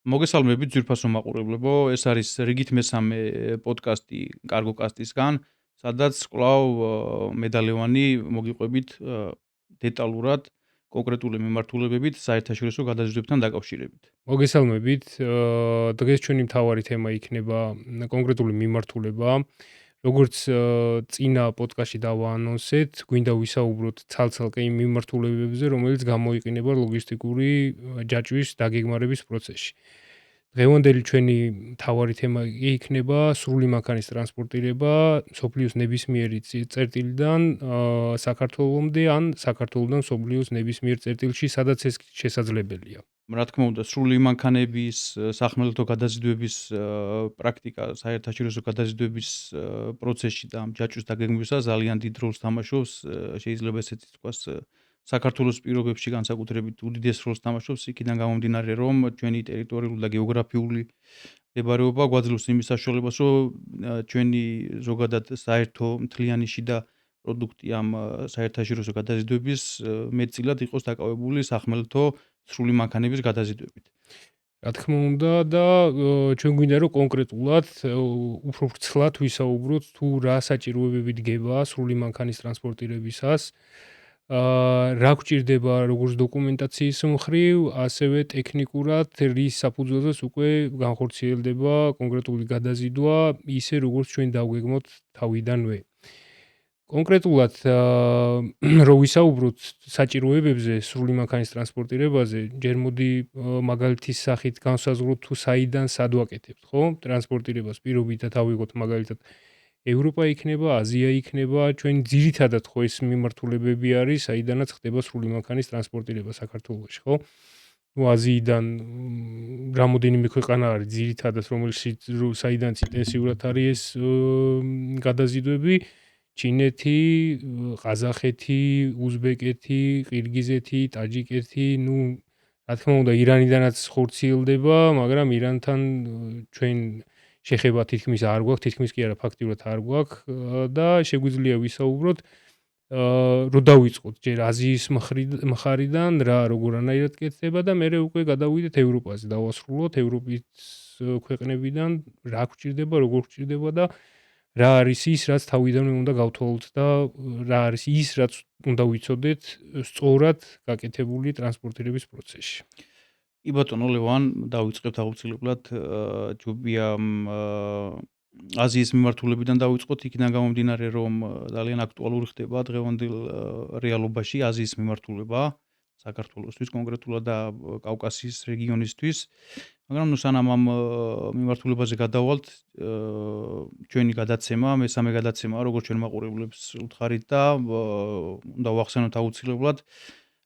მოგესალმებით ძვირფასო მაყურებლებო, ეს არის რიგით მესამე პოდკასტი კარგო კასტისგან, სადაც კვლავ მედალევანი მოგიყვებით დეტალურად კონკრეტული მიმართულებებით საერთაშორისო გადაზიდვებთან დაკავშირებით. მოგესალმებით. დღეს ჩვენი მთავარი თემა იქნება კონკრეტული მიმართულება. როგორც წინა პოდკასტში დავაანონსეთ, გვინდა ვისაუბროთ ცალ-ცალკე იმ მიმართულებებზე, რომელიც გამოიყენება ლოგისტიკური ჯაჭვის დაგეგმარების პროცესში. დღევანდელი ჩვენი მთავარი თემა იქნება სრული მანქანის ტრანსპორტირება სოფლიოს ნებისმიერი წერტილიდან საქართველომდე ან საქართველოდან სოფლიოს ნებისმიერ წერტილში, სადაც ეს შესაძლებელია. რა თქმა უნდა, სრული მანქანების სახმელეთო გადაზიდვების პრაქტიკა საერთაშორისო გადაზიდვების პროცესში და ამ ჯაჭვის დაგეგმვისა ძალიან დიდ როლს თამაშობს, შეიძლება ესეთი თქვას, საქართველოს პირობებში განსაკუთრებით უდიდეს როლს თამაშობს, იქიდან გამომდინარე, რომ ჩვენი ტერიტორიული და გეოგრაფიული მდებარეობა გვაძლევს იმის საშუალებას, რომ ჩვენი ზოგადად საერთო მთლიანი შიდა პროდუქტი ამ საერთაშორისო გადაზიდვების მეტწილად იყოს დაკავებული სახმელეთო სრული მანქანების გადაზიდვებით. რა თქმა უნდა და ჩვენ გვინდა რომ კონკრეტულად უფრო ვრცლად ვისაუბროთ თუ რა საჭიროებები დგება სრული მანქანის ტრანსპორტირებისას. რა გვჭირდება როგორც დოკუმენტაციის მხრივ, ასევე ტექნიკურად რის საფუძველზეც უკვე განხორციელდება კონკრეტული გადაზიდვა, ისე როგორც ჩვენ დავგეგმოთ თავიდანვე. კონკრეტულად რო ვისაუბროთ საჭიროებებზე სრული მანქანის ტრანსპორტირებაზე, ჯერ მოდი მაგალითის სახით განსაზღვროთ თუ საიდან სად ვაკეთებთ, ხო? ტრანსპორტირებას პირობითად ავიღოთ მაგალითად ევროპა იქნება, აზია იქნება, ჩვენ ძირითადად ხო ეს მიმართულებები არის, საიდანაც ხდება სრული მანქანის ტრანსპორტირება საქართველოში, ხო? ну აზიიდან რამოდენიმე ქვეყანა არის ძირითადად რომელშიც საიდანაც ინტენსიურად არის ეს გადაზიდვები ჩინეთი, ყაზახეთი, უზბეკეთი, ყირგიზეთი, ტაჯიკეთი, ну რა თქმა უნდა ირანიდანაც ხორციელდება, მაგრამ ირანთან ჩვენ შეხება თითქმის არ გვაქვს, თითქმის კი არა ფაქტიურად არ გვაქვს და შეგვიძლია ვისაუბროთ რო დავიწყოთ ჯერ აზიის მხარიდან რა როგორანაირად კეთდება და მერე უკვე გადავიდეთ ევროპაზე, დავასრულოთ ევროპის ქვეყნებიდან რა გვჭირდება, როგორ გვჭირდება და რა არის ის, რაც თავიდანვე უნდა გავთვალოთ და რა არის ის, რაც უნდა ვიცოდეთ სწორად გაკეთებული ტრანსპორტირების პროცესში. კი ბატონო ლევან, დავიწყებთ აუცილებლად ჯობია აზიის მიმართულებიდან დავიწყოთ, იქიდან გამომდინარე, რომ ძალიან აქტუალური ხდება დღევანდელ რეალობაში აზიის მიმართულება საქართველოსთვის კონკრეტულად და კავკასიის რეგიონისთვის. მაგრამ სანამ ამ მიმართულებაზე გადავალთ, ჩვენი გადაცემა, მესამე გადაცემა, როგორც ჩვენ მაყურებლებს უთხარით და უნდა ვახსენოთ აუცილებლად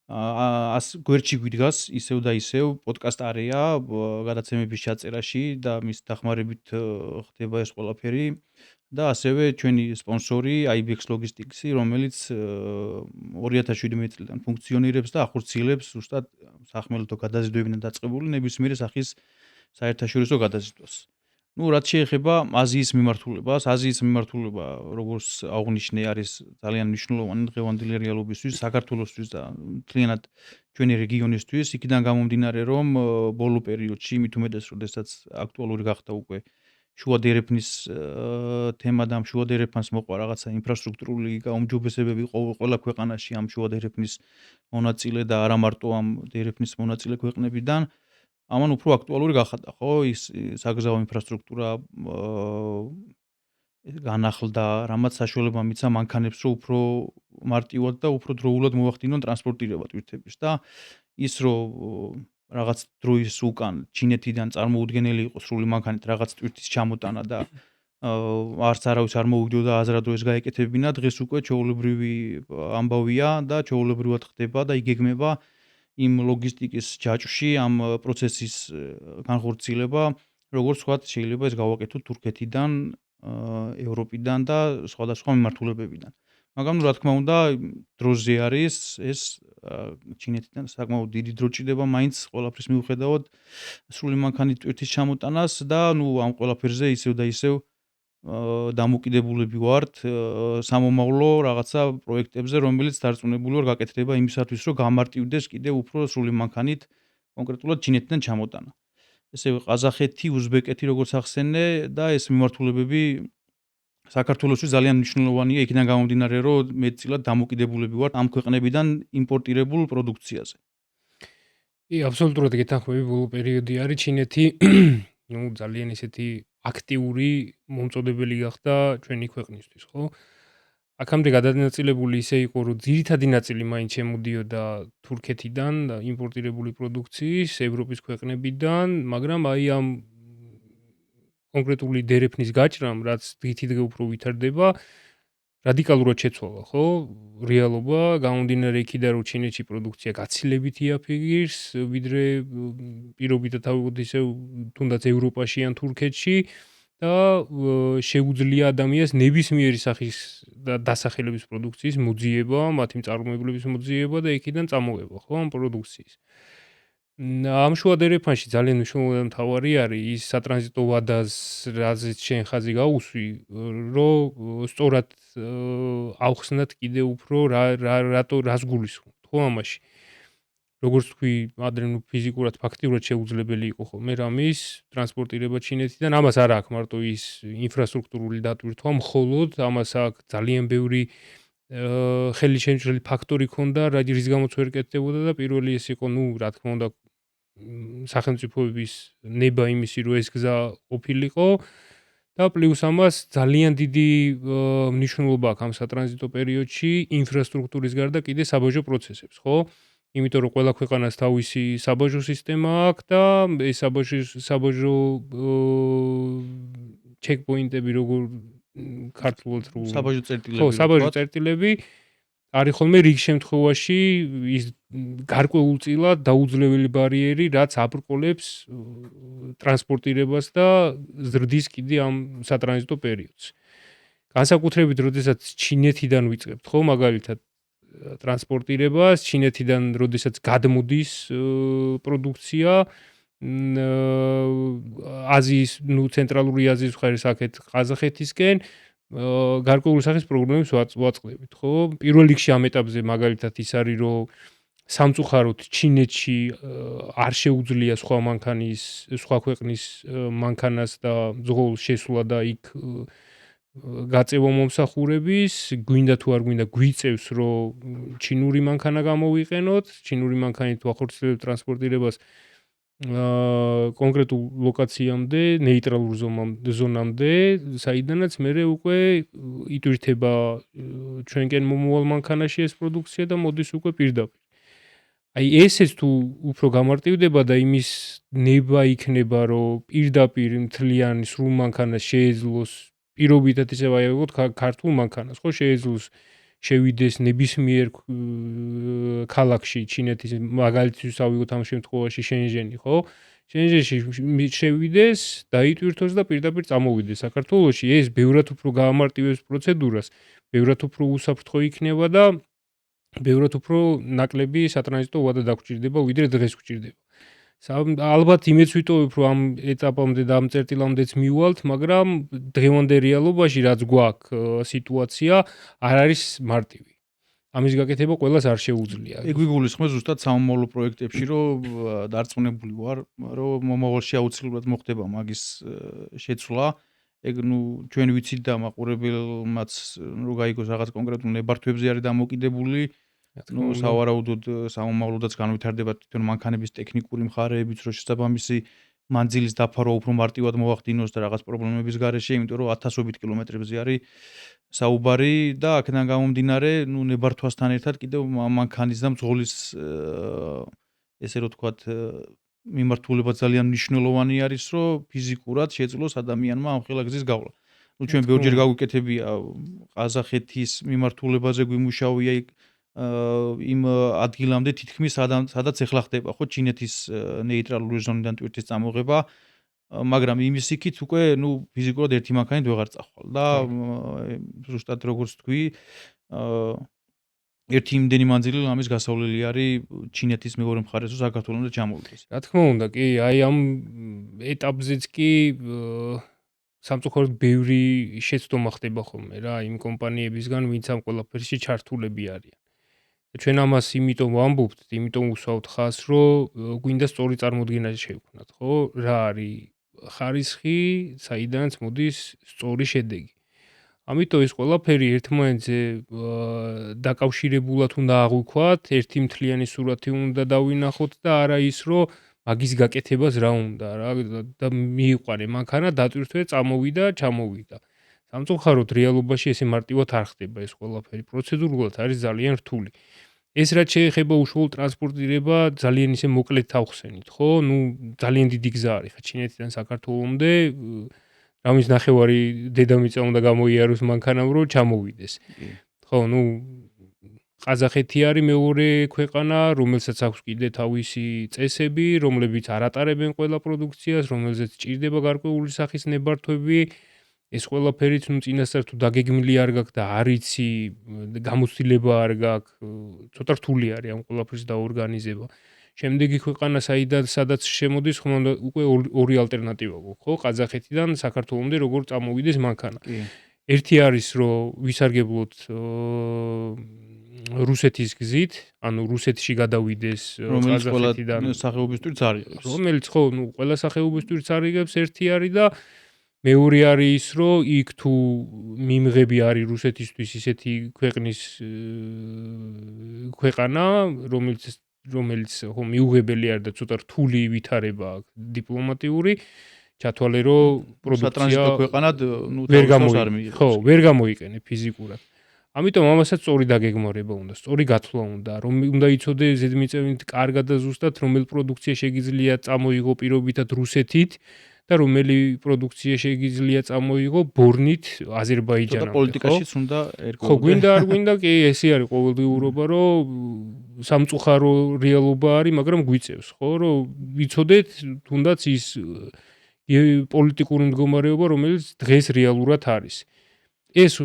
გვერდში გვიდგას ისევ და ისევ პოდკასტ არეა გადაცემების ჩაწერაში და მის დახმარებით ხდება ეს ყველაფერი და ასევე ჩვენი სპონსორი IBEX Logistics-ი, რომელიც 2017 წლიდან ფუნქციონირებს და ახორციელებს ზუსტად სახმელეთო გადაზიდვებიდან დაწყებული ნებისმიერი სახის საერთაშორისო გადაზიდვას. ну რაც შეეხება აზიის მიმართულებას, აზიის მიმართულება, როგორც აღნიშნე, არის ძალიან მნიშვნელოვანი დღევანდელი რეალობისთვის, საქართველოსთვის და მთლიანად ჩვენი რეგიონისთვის, იქიდან გამომდინარე, რომ ბოლო პერიოდში, მით უმეტეს, როდესაც აქტუალური გახდა უკვე შუა დერეფნის თემა და შუა დერეფანს მოყვა რაღაცა ინფრასტრუქტურული გაუმჯობესებები ყველა ქვეყანაში ამ შუა დერეფნის მონაწილე და არა მარტო ამ დერეფნის მონაწილე ქვეყნებიდან ამან უფრო აქტუალური გახადა, ხო, ის საგზაო ინფრასტრუქტურა განახლდა, რამაც საშუალება მისცა მანქანებს, რომ უფრო მარტივად და უფრო დროულად მოახდინონ ტრანსპორტირება ტვირთების და ის რომ რაღაც დროის უკან ჩინეთიდან წარმოუდგენელი იყო სრული მანქანით რაღაც ტვირთის ჩამოტანა და არც არავის არ მოუგდოდა აზრად რომ ეს გაეკეთებინა, დღეს უკვე ჩვეულებრივი ამბავია და ჩვეულებრივად ხდება და იგეგმება იმ ლოგისტიკის ჯაჭვში ამ პროცესის განხორციელება, როგორც ვთქვათ, შეიძლება ეს გავაკეთოთ თურქეთიდან, ევროპიდან და სხვადასხვა მიმართულებებიდან. მაგრამ რა თქმა უნდა, დროზე არის ეს ჩინეთიდან საკმაოდ დიდი დრო ჭირდება მაინც ყველაფრის მიუხედავად სრული მანქანით ტვირთის ჩამოტანას და ამ ყველაფერზე ისევ და ისევ დამოკიდებულები ვართ სამომავლო რაღაცა პროექტებზე, რომელიც დარწმუნებული ვარ გაკეთდება იმისათვის, რომ გამარტივდეს კიდევ უფრო სრული მანქანით კონკრეტულად ჩინეთიდან ჩამოტანა. ესე ყაზახეთი, უზბეკეთი როგორც ახსენე და ეს მიმართულებები საქართველოსთვის ძალიან მნიშვნელოვანია იქიდან გამომდინარე, რომ მეტწილად დამოკიდებულები ვართ ამ ქვეყნებიდან იმპორტირებულ პროდუქციაზე. კი, აბსოლუტურად გეთანხმები, ბოლო პერიოდი არის ჩინეთი ნუ ძალიან ისეთი აქტიური მომწოდებელი გახდა ჩვენი ქვეყნისთვის, ხო? აქამდე გადანაწილებული ისე იყო, რომ ძირითადი ნაწილი მაინც შემოდიოდა თურქეთიდან და იმპორტირებული პროდუქციის, ევროპის ქვეყნებიდან, მაგრამ აი ამ კონკრეტული დერეფნის გაჭრამ, რაც დღითიდღე უფრო ვითარდება, რადიკალურად შეცვალა, ხო? რეალობა, გამომდინარე იქიდან, რომ ჩინეთში პროდუქცია გაცილებით იაფიგირს, ვიდრე პირობითად ავიღოთ ისე თუნდაც ევროპაში ან თურქეთში და შეუძლია ადამიანს ნებისმიერი სახის დასახელების პროდუქციის მოძიება, მათი მწარმოებლების მოძიება და იქიდან წამოღება, ხო, ამ პროდუქციის. ამ შუა დერეფანში ძალიან მნიშვნელოვანი მთავარი არის ის სატრანზიტო ვადას, რაზეც შენ ხაზი გაუსვი, რომ სწორად ავხსნათ კიდე უფრო რას გულისხმობთ, ხო ამაში. როგორც თქვი, ადრე ნუ ფიზიკურად, ფაქტიურად შეუძლებელი იყო ხოლმე რამის ტრანსპორტირება ჩინეთიდან, ამას არ აქვს მარტო ის ინფრასტრუქტურული დატვირთვა, მხოლოდ ამას აქვს ძალიან ბევრი ხელისშემჭრელი ფაქტორი ქონდა, რის გამოც ვერ კეთდებოდა და პირველი ეს იყო, ნუ რა თქმა უნდა, სახელმწიფოების ნება იმისი, რომ ეს გზა ყოფილიყო და პლუს ამას ძალიან დიდი მნიშვნელობა აქვს ამ სატრანზიტო პერიოდში ინფრასტრუქტურის გარდა კიდე საბაჟო პროცესებს, ხო? იმიტომ რომ ყველა ქვეყანას თავისი საბაჟო სისტემა აქვს და ეს საბაჟო ჩეკპოინტები როგორ ქართულად რო საბაჟო წერტილები. ხო, საბაჟო წერტილები არის ხოლმე რიგ შემთხვევაში ის გარკვეულწილად დაუძლეველი ბარიერი, რაც აბრკოლებს ტრანსპორტირებას და ზრდის კიდე ამ სატრანზიტო პერიოდს. განსაკუთრებით, როდესაც ჩინეთიდან ვიწყებთ, ხო, მაგალითად ტრანსპორტირებას, ჩინეთიდან როდესაც გადმოდის პროდუქცია, აზიის, ნუ ცენტრალური აზიის მხარეს აქეთ ყაზახეთისკენ გარკვეული სახის პრობლემებს ვაწყდებით, ხო? პირველ რიგში ამ ეტაპზე მაგალითად ის არის, რომ სამწუხაროდ ჩინეთში არ შეუძლია სხვა ქვეყნის მანქანას და ზღოლს შესვლა და იქ გაწევა მომსახურების, გვინდა თუ არ გვინდა გვიწევს, რომ ჩინური მანქანა გამოვიყენოთ, ჩინური მანქანით ვახორციელებთ ტრანსპორტირებას კონკრეტულ ლოკაციამდე, ნეიტრალურ ზონამდე, საიდანაც მე უკვე იტვირთება ჩვენკენ მომავალ მანქანაში ეს პროდუქცია და მოდის უკვე პირდაპირ. აი ესეც თუ უფრო გამარტივდება და იმის ნება იქნება, რომ პირდაპირ მთლიანი სრულ მანქანას შეეძლოს პირობითად ისე ვაიღოთ ქართულ მანქანას, ხო, შეეძლოს შევიდეს ნებისმიერ ქალაქში ჩინეთის მაგალითის ავიღოთ ამ შემთხვევაში შენჟენი, ხო? შენჟენში შევიდეს, დაიტვირთოს და პირდაპირ წამოვიდეს საქართველოში. ეს ბევრად უფრო გაამარტივებს პროცედურას, ბევრად უფრო უსაფრთხო იქნება და ბევრად უფრო ნაკლები სატრანზიტო ვადა დაგჭირდება, ვიდრე დღეს გვჭირდება. ალბათ იმეც ვიტოვებ, რომ ამ ეტაპამდე და ამ წერტილამდეც მივალთ, მაგრამ დღევანდელ რეალობაში რაც გვაქვს სიტუაცია არ არის მარტივი. ამის გაკეთება ყველას არ შეუძლია. ეგ ვიგულისხმე ზუსტად სამომავლო პროექტებში, რომ დარწმუნებული ვარ, რომ მომავალში აუცილებლად მოხდება მაგის შეცვლა. ეგ ნუ ჩვენ ვიცით და მაყურებელმაც რო გაიგოს რაღაც კონკრეტულ ნებართვებზე არის დამოკიდებული. ნუ სავარაუდოდ სამომავლოდაც განვითარდება თვითონ მანქანების ტექნიკური მხარეებიც, რომ შესაბამისი მანძილის დაფარვა უფრო მარტივად მოახდინოს და რაღაც პრობლემების გარეშე, იმიტომ რომ 1000-ობით კილომეტრებზე არის საუბარი და აქედან გამომდინარე, ნუ ნებართვასთან ერთად კიდევ მანქანის და მძღოლის ესე რომ თქვათ მიმართულება ძალიან მნიშვნელოვანი არის, რომ ფიზიკურად შეძლოს ადამიანმა ამ ხელაგზის გავლა. ნუ ჩვენ ბევრჯერ გაგვიკეთებია ყაზახეთის მიმართულებაზე გვიმუშავია იმ ადგილამდე თითქმის სადაც ეხლა ხდება, ხო, ჩინეთის ნეიტრალური ზონიდან ტვირთის წამოღება, მაგრამ იმის იქით უკვე ნუ ფიზიკურად ერთი მანქანით ვეღარ წახვალ და ზუსტად როგორც თქვი, ერთი იმდენი მანძილი ამის გასავლელი არის ჩინეთის მეორე მხარეს თუ საქართველოს ჩამოვიდეს. რა თქმა უნდა, კი, აი ამ ეტაპზეც კი სამწუხაროდ ბევრი შეცდომა ხდება ხოლმე რა იმ კომპანიებისგან, ვინც ამ ყველაფერში ჩართულები არიან. ჩვენ ამას იმიტომ ვამბობთ, იმიტომ უსვავთ ხაზს, რომ გვინდა სწორი წარმოდგენა შევქნათ, ხო? რა არის ხარისხი, საიდანაც მოდის სწორი შედეგი. ამიტომ ეს ყველაფერი ერთმანეთზე დაკავშირებულად უნდა აღვიქვათ, ერთი მთლიანი სურათი უნდა დავინახოთ და არა ის, რომ მაგის გაკეთებას რა უნდა რა და მიიყვანე მანქანა დატვირთვე, წამოვიდა, ჩამოვიდა. სამწუხაროდ რეალობაში ესე მარტივად არ ხდება ეს ყველაფერი. პროცედურულად არის ძალიან რთული. ეს რაც შეეხება უშუალო ტრანსპორტირება, ძალიან ისე მოკლედ თავხსენით, ხო? ძალიან დიდი გზა არის ხა ჩინეთიდან საქართველომდე, რამის ნახევარი დედამიწა უნდა გამოიაროს მანქანამ, რომ ჩამოვიდეს. ხო, ყაზახეთი არის მეორე ქვეყანა, რომელსაც აქვს კიდე თავისი წესები, რომლებიც არ ატარებენ ყველა პროდუქციას, რომელზეც ჭირდება გარკვეული სახის ნებართვები. ეს ყველაფერიც წინასწარ თუ დაგეგმილი არ გაქვს და არ იცი, გამოცდილება არ გაქვს, ცოტა რთული არის ამ ყველაფრის დაორგანიზება. შემდეგი ქვეყანა სადაც შემოდის, ხომ უკვე ორი ალტერნატივა გვაქვს, ხო? ყაზახეთიდან საქართველომდე როგორ წამოვიდეს მანქანა. ერთი არის, რომ ვისარგებლოთ რუსეთის გზით, ანუ რუსეთში გადავიდეს ყაზახეთიდან, სახეობისთვის არიღებს. რომელიც ხო, ყველა სახეობისთვის არიღებს, ერთი არის და მეორე არის ის, რომ იქ თუ მიმღები არის რუსეთისთვის ისეთი ქვეყნის ქვეყანა, რომელიც ხო მიუღებელი არის და ცოტა რთული ვითარება აქვს დიპლომატიური, ჩათვალე რომ პროდუქცია ქვეყანად ვერ გამოიყენე ფიზიკურად. ამიტომ ამასაც სწორი დაგეგმარება უნდა, სწორი გათვლა უნდა, რომ უნდა იცოდე ზედმიწევნით კარგად და ზუსტად რომელ პროდუქცია შეგიძლია წამოიღო პირობითად რუსეთით და რომელი პროდუქცია შეგიძლია წამოიღო ბორნით აზერბაიჯანამდე. პოლიტიკაშიც უნდა ხო, გვინდა არ გვინდა, კი, ესე არის ყოველდღიურობა, რომ სამწუხარო რეალობა არის, მაგრამ გვიწევს, ხო, რომ ვიცოდეთ თუნდაც ის პოლიტიკური მდგომარეობა, რომელიც დღეს რეალურად არის. ეს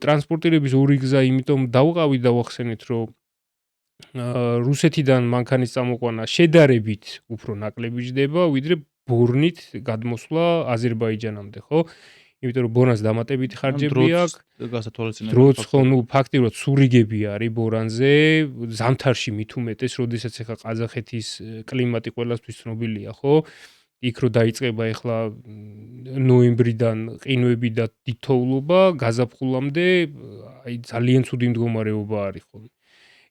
ტრანსპორტირების ორი გზა, იმიტომ დავახსენეთ, რომ რუსეთიდან მანქანის წამოყვანა შედარებით უფრო ნაკლები ჯდება, ვიდრე ბორნით გადმოსვლა აზერბაიჯანამდე, ხო? იმიტომ რომ ბორანს დამატებითი ხარჯები აქვს, დროც ხო, ფაქტიურად სურიგები არის ბორანზე, ზამთარში მით უმეტეს, როდესაც ახლა ყაზახეთის კლიმატი ყველასთვის ცნობილია, ხო? იქ რო დაიწყება ახლა ნოემბრიდან ყინვები და თითოეულობა, გაზაფხულამდე აი ძალიან ცუდი მდგომარეობა არის ხოლმე.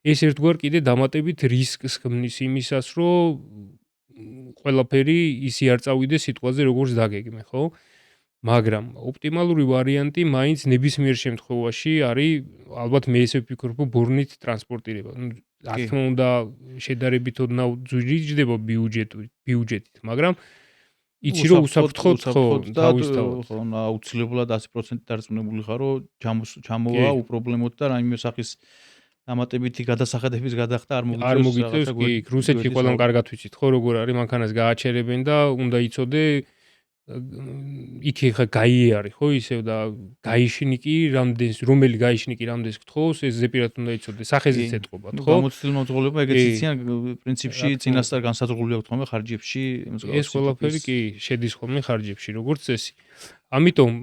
ეს ერთგვარ კიდე დამატებით რისკს ქმნის იმისას, რომ ყველაფერი ისე არ წავიდეს სიტყვაზე, როგორც დაგეგმე, ხო? მაგრამ ოპტიმალური ვარიანტი მაინც ნებისმიერ შემთხვევაში არის, ალბათ მე ესე ვფიქრობ, ბორნით ტრანსპორტირება. რა თქმა უნდა, შედარებით ოდნავ ძვირი ჯდება ბიუჯეტით, მაგრამ იცი რომ უსაფრთხოდ ხო თავისთავად. ხო, აუცილებლად 100% დარწმუნებული ხარ, რომ ჩამოვა უპრობლემოდ და რაიმე სახის დამატებითი გადასახადების გადახდა არ მოგიწევს, კი, რუსეთში ყველამ კარგად ვიცით, ხო, როგორ არის მანქანას გააჩერებენ და უნდა იცოდე იქ ხა გაიე არის, ხო, ისევ და გაიშნიკი რომელი გაიშნიკი რამდენს გთხოვს, ეს ზეპირად უნდა იცოდე, სახეზეც ეთყობათ, ხო? გამოცდილ მომძღოლება ეგეც იციან, პრინციპში წინასწარ განსაზღვრული აქვს ხოლმე ხარჯებში, ეს ყველაფერი კი შედის ხოლმე ხარჯებში, როგორც წესი. ამიტომ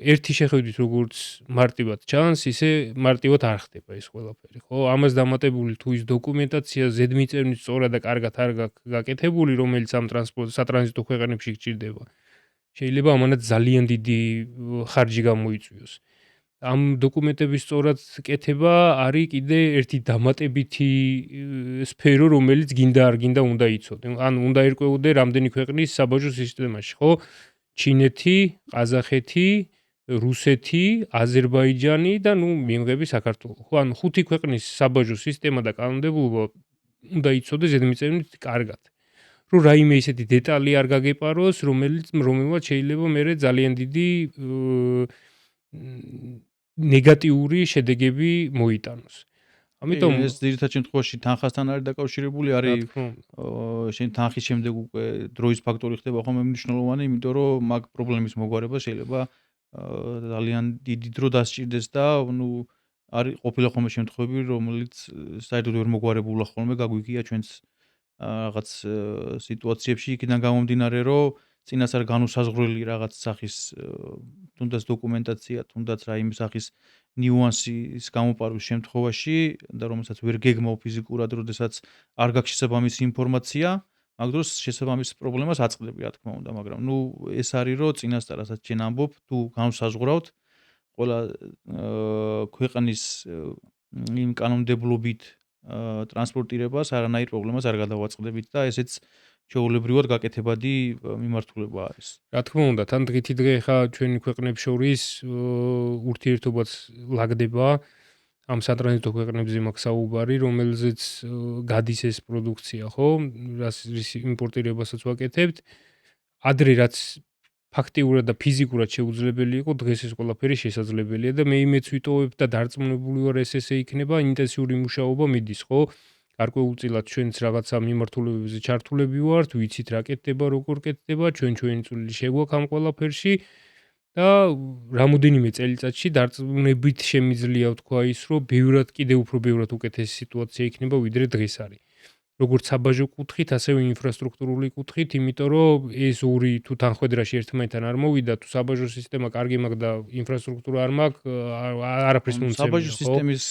ერთი შეხედვით როგორც მარტივად ჩანს, ისე მარტივად არ ხდება ეს ყველაფერი, ხო? ამას დამატებული თუ ის დოკუმენტაცია ზედმიწევნით სწორად და კარგად არ გაკეთებული, რომელიც ამ სატრანზიტო ქვეყნებში გჭირდება, შეიძლება ამანაც ძალიან დიდი ხარჯი გამოიწვიოს. ამ დოკუმენტების სწორად კეთება არის კიდე ერთი დამატებითი სფერო, რომელიც გინდა არ გინდა უნდა იცოდე. ან უნდა ერკვეოდე რამდენი ქვეყნის საბაჟო სისტემაში, ხო? ჩინეთი, ყაზახეთი, რუსეთი, აზერბაიჯანი და მიმღები საქართველო. ხო, ან 5 ქვეყნის საბაჟო სისტემა და კანონმდებლობა უნდა იცოდე ზედმიწევნით კარგად. რომ რაიმე ისეთი დეტალი არ გაგეპაროს, რომელმაც შეიძლება მერე ძალიან დიდი ნეგატიური შედეგები მოიტანოს. ამიტომ ეს ძირითად შემთხვევაში თანხასთან არის დაკავშირებული, არის შენ თანხის შემდეგ უკვე დროის ფაქტორი ხდება ხოლმე მნიშვნელოვანი, იმიტომ რომ მაგ პრობლემის მოგვარება შეიძლება ძალიან დიდი დრო დასჭირდეს და არის ყოფილი ხოლმე შემთხვევები, რომელიც საერთოდ ვერ მოგვარებულა ხოლმე, გაგვიგია ჩვენს რაღაც სიტუაციებში, იქიდან გამომდინარე, რომ წინასწარ განუსაზღვრელი რაღაც სახის თუნდაც დოკუმენტაცია, თუნდაც რაიმე სახის ნიუანსის გამოპარვის შემთხვევაში და რომელსაც ვერ გეგმავ ფიზიკურად, როდესაც არ გაქვს შესაბამისი ინფორმაცია, მაგ დროს შესაბამის პრობლემას აწყდები, რა თქმა უნდა, მაგრამ ეს არის რომ წინასწარ რასაც შენ ამბობ, თუ განსაზღვრავთ ყველა ქვეყნის იმ კანონმდებლობით ტრანსპორტირებას არანაირ პრობლემას არ გადავაწყდებით და ესეც ჩვეულებრივად გაკეთებადი მიმართულება არის. რა თქმა უნდა, თან დღითი დღე ხა ჩვენი ქვეყნებს შორის ურთიერთობაც ლაგდება ამ სატრანზიტო ქვეყნებზე მაქვს საუბარი, რომელზეც გადის ეს პროდუქცია, ხო? რის იმპორტირებასაც ვაკეთებთ. ადრე რაც ფაქტიურად და ფიზიკურად შეუძლებელი იყო, დღეს ეს ყველაფერი შესაძლებელია და მე იმეც ვიტოვებ და დარწმუნებული ვარ ესე იქნება, ინტენსიური მუშაობა მიდის, ხო? გარკვეულწილად ჩვენც რაღაცა მიმართულებებზე ჩართულები ვართ, ვიცით რა კეთდება, როგორ კეთდება, ჩვენი წვლილი შეგვაქვს ამ ყველაფერში და რამოდენიმე წელიწადში დარწმუნებით შემიძლია ვთქვა ის, რომ კიდევ უფრო ბევრად უკეთესი სიტუაცია იქნება, ვიდრე დღეს არის. როგორც საბაჟო კუთხით, ასევე ინფრასტრუქტურული კუთხით, იმიტომ რომ ეს ორი თუ თანხვედრაში ერთმანეთთან არ მოვიდა, თუ საბაჟო სისტემა კარგი მაქვს და ინფრასტრუქტურა არ მაქვს, არაფრის მომცემია, ხო? საბაჟო სისტემის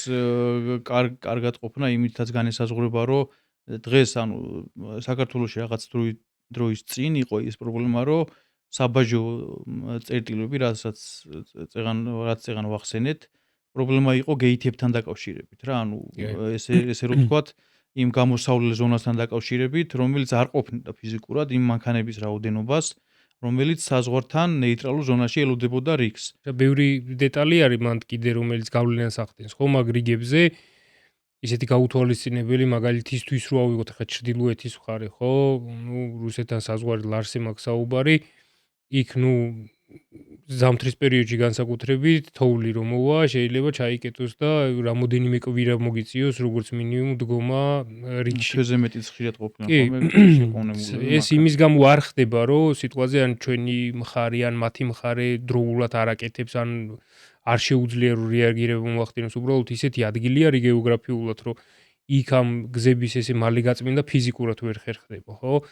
კარგად ყოფნა იმითაც განესაზღვრება, რომ დღეს საქართველოში რაღაც დროის წინ იყო ის პრობლემა, რომ საბაჟო წერტილები, რაც წეღან ვახსენეთ, პრობლემა იყო გეითებთან დაკავშირებით რა, ესე რომ ვთქვათ, იმ გამოსავლელ ზონასთან დაკავშირებით, რომელიც არ ყოფნიდა ფიზიკურად იმ მანქანების რაოდენობას, რომელიც საზღვართან ნეიტრალურ ზონაში ელოდებოდა რიგს. ბევრი დეტალი არის მანდ კიდე, რომელიც გავლენას ახდენს, ხო, მაგ რიგებზე ისეთი გაუთვალისწინებელი მაგალითისთვის რო ავიღოთ ხა ჩრდილოეთის მხარე, ხო? რუსეთთან საზღვარი ლარსე მაქვს საუბარი. იქ ზამთრის პერიოდში განსაკუთრებით თოვლი რომ მოვა, შეიძლება ჩაიკეტოს და რამოდენიმე კვირა მოგიწიოს როგორც მინიმუმ დგომა რიგში. თვეზე მეტიც ხშირად ყოფილა შეყოვნებული. ეს იმის გამო არ ხდება, რომ სიტყვაზე ან ჩვენი მხარე, ან მათი მხარე დროულად არ აკეთებს, ან არ შეუძლია რომ რეაგირება მოახდინოს. უბრალოდ ისეთი ადგილი არის გეოგრაფიულად, რომ იქ ამ გზების ესე მალე გაწმინდა ფიზიკურად ვერ ხერხდება, ხო?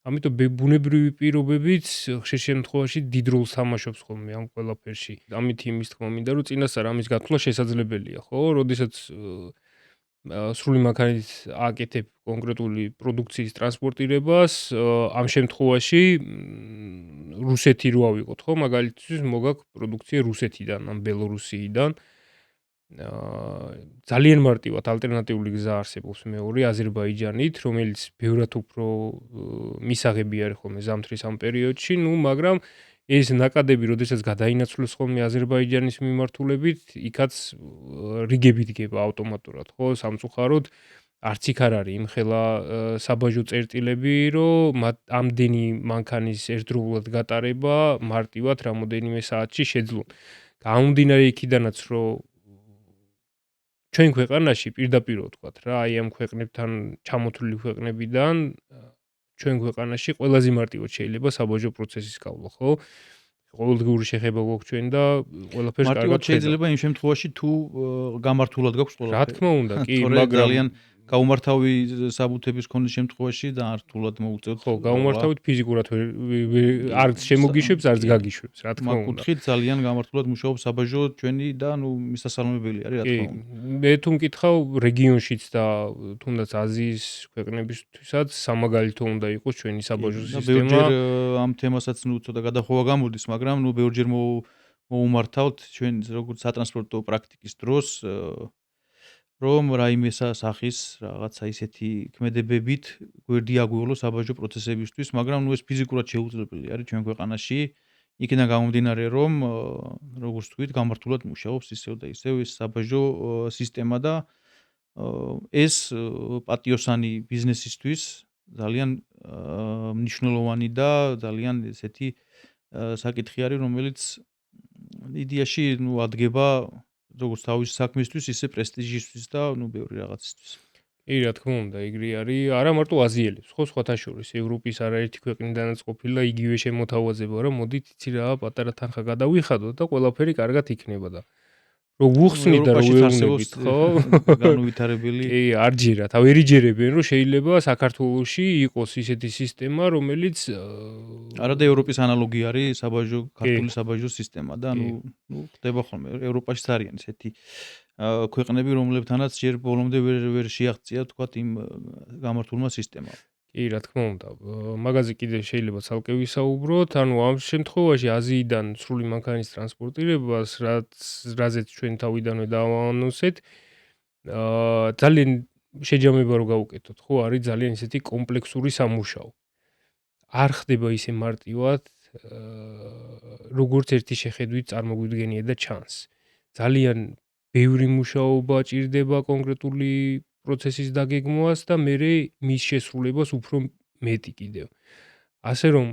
ამიტომ ბუნებრივი პირობებიც ხშირ შემთხვევაში დიდ როლს თამაშობს ხოლმე ამ ყველაფერში. ამით იმის თქმა მინდა, რომ წინასწარ ამის გათვლა შესაძლებელია, ხო? როდესაც სრული მანქანით აკეთებ კონკრეტული პროდუქციის ტრანსპორტირებას, ამ შემთხვევაში რუსეთი რო ავიღოთ, ხო? მაგალითისთვის მოგაქვს პროდუქცია რუსეთიდან, ან ბელორუსიიდან. ძალიან მარტივად ალტერნატიული გზა არსებობს მეორე აზერბაიჯანით, რომელიც ბევრად უფრო მისაღები არის ხოლმე ზამთრის ამ პერიოდში, მაგრამ ეს ნაკადები, როდესაც გადაინაცვლეს ხოლმე აზერბაიჯანის მიმართულებით, იქაც რიგები დგება ავტომატურად, ხო, სამწუხაროდ არც იქ არ არის იმხელა საბაჟო წერტილები, რომ ამდენი მანქანის ერთდროულად გატარება მარტივად რამოდენიმე საათში შეძლონ. გამომდინარე იქიდანაც, რომ ჩვენ ქვეყანაში პირდაპირ ვთქვათ რა, აი ამ ქვეყნებთან ჩამოთვლილი ქვეყნებიდან ჩვენ ქვეყანაში ყველაზე მარტივად შეიძლება საბაჟო პროცესის გავლა, ხო? ყოველდღიური შეხება გვაქვს ჩვენ და ყველაფერს კარგად მარტივად შეიძლება იმ შემთხვევაში თუ გამართულად გაქვს ყველაფერი. რა თქმა უნდა, კი, მაგრამ ძალიან გაუმართავი საბუთების ქონის შემთხვევაში და რთულად მოუწევთ. ხო, გაუმართავით ფიზიკურად არც შემოგიშვებს, არც გაგიშვებს, რა თქმა უნდა. მაგ კუთხით ძალიან გამართულად მუშაობს საბაჟო ჩვენი და მისასალმებელი არის, რა თქმა უნდა. მე თუ მკითხავ რეგიონშიც და თუნდაც აზიის ქვეყნებისთვისაც სამაგალითო უნდა იყოს ჩვენი საბაჟო სისტემა. ბევრჯერ ამ თემასაც ცოტა გადახოვა გამოდის, მაგრამ ბევრჯერ მოუმართავთ ჩვენ როგორც სატრანსპორტო პრაქტიკის დროს რომ რაიმე სახის რაღაცა ისეთი ქმედებებით გვერდი აგვიოლო საბაჟო პროცესებისთვის, მაგრამ ეს ფიზიკურად შეუძლებელი არის ჩვენ ქვეყანაში. იქიდან გამომდინარე, რომ როგორც თქვით, გამართულად მუშაობს ისევ და ისევ ეს საბაჟო სისტემა და ეს პატიოსანი ბიზნესისთვის ძალიან მნიშვნელოვანი და ძალიან ესეთი საკითხი არის, რომელიც იდეაში ადგება როგორც თავის საქმისთვის, ისე პრესტიჟისთვის და ბევრი რაღაცისთვის. რა თქმა უნდა, იგრი არის, არა მარტო აზიელებს, ხო, სხვათა შორის, ევროპის არაერთი ქვეყნიდანაც ყოფილა იგივე შემოთავაზება, რომ მოდით იცი რა, პატარა თანხა გადავიხადოთ და ყველაფერი კარგად იქნება და რომ ვუხსნით და რომ ევროპაშიც ვეუბნებით, ხო? განუვითარებელი. კი, არ ჯერათ. ვერ იჯერებენ, რომ შეიძლება საქართველოში იყოს ისეთი სისტემა, რომელიც არა და ევროპის ანალოგი არის ქართული საბაჟო სისტემა და ხდება ხოლმე ევროპაშიც არიან ესეთი ქვეყნები, რომლებთანაც ჯერ ბოლომდე ვერ შეაღწია თქვათ იმ გამართულმა სისტემამ. კი, რა თქმა უნდა. მაგაზე კიდე შეიძლება ცალკე ვისაუბროთ. ანუ ამ შემთხვევაში აზიიდან სრული მანქანის ტრანსპორტირებას, რაზეც ჩვენ თავიდანვე დავაანონსეთ, ძალიან შეჯამება რო გავუკეთოთ, ხო, არის ძალიან ისეთი კომპლექსური სამუშაო. არ ხდება ისე მარტივად, როგორც ერთი შეხედვით წარმოგვიდგენია და ჩანს. ძალიან ბევრი მუშაობა ჭირდება კონკრეტული პროცესის დაგეგმვას და მერე მის შესრულებას უფრო მეტი კიდევ. ასე რომ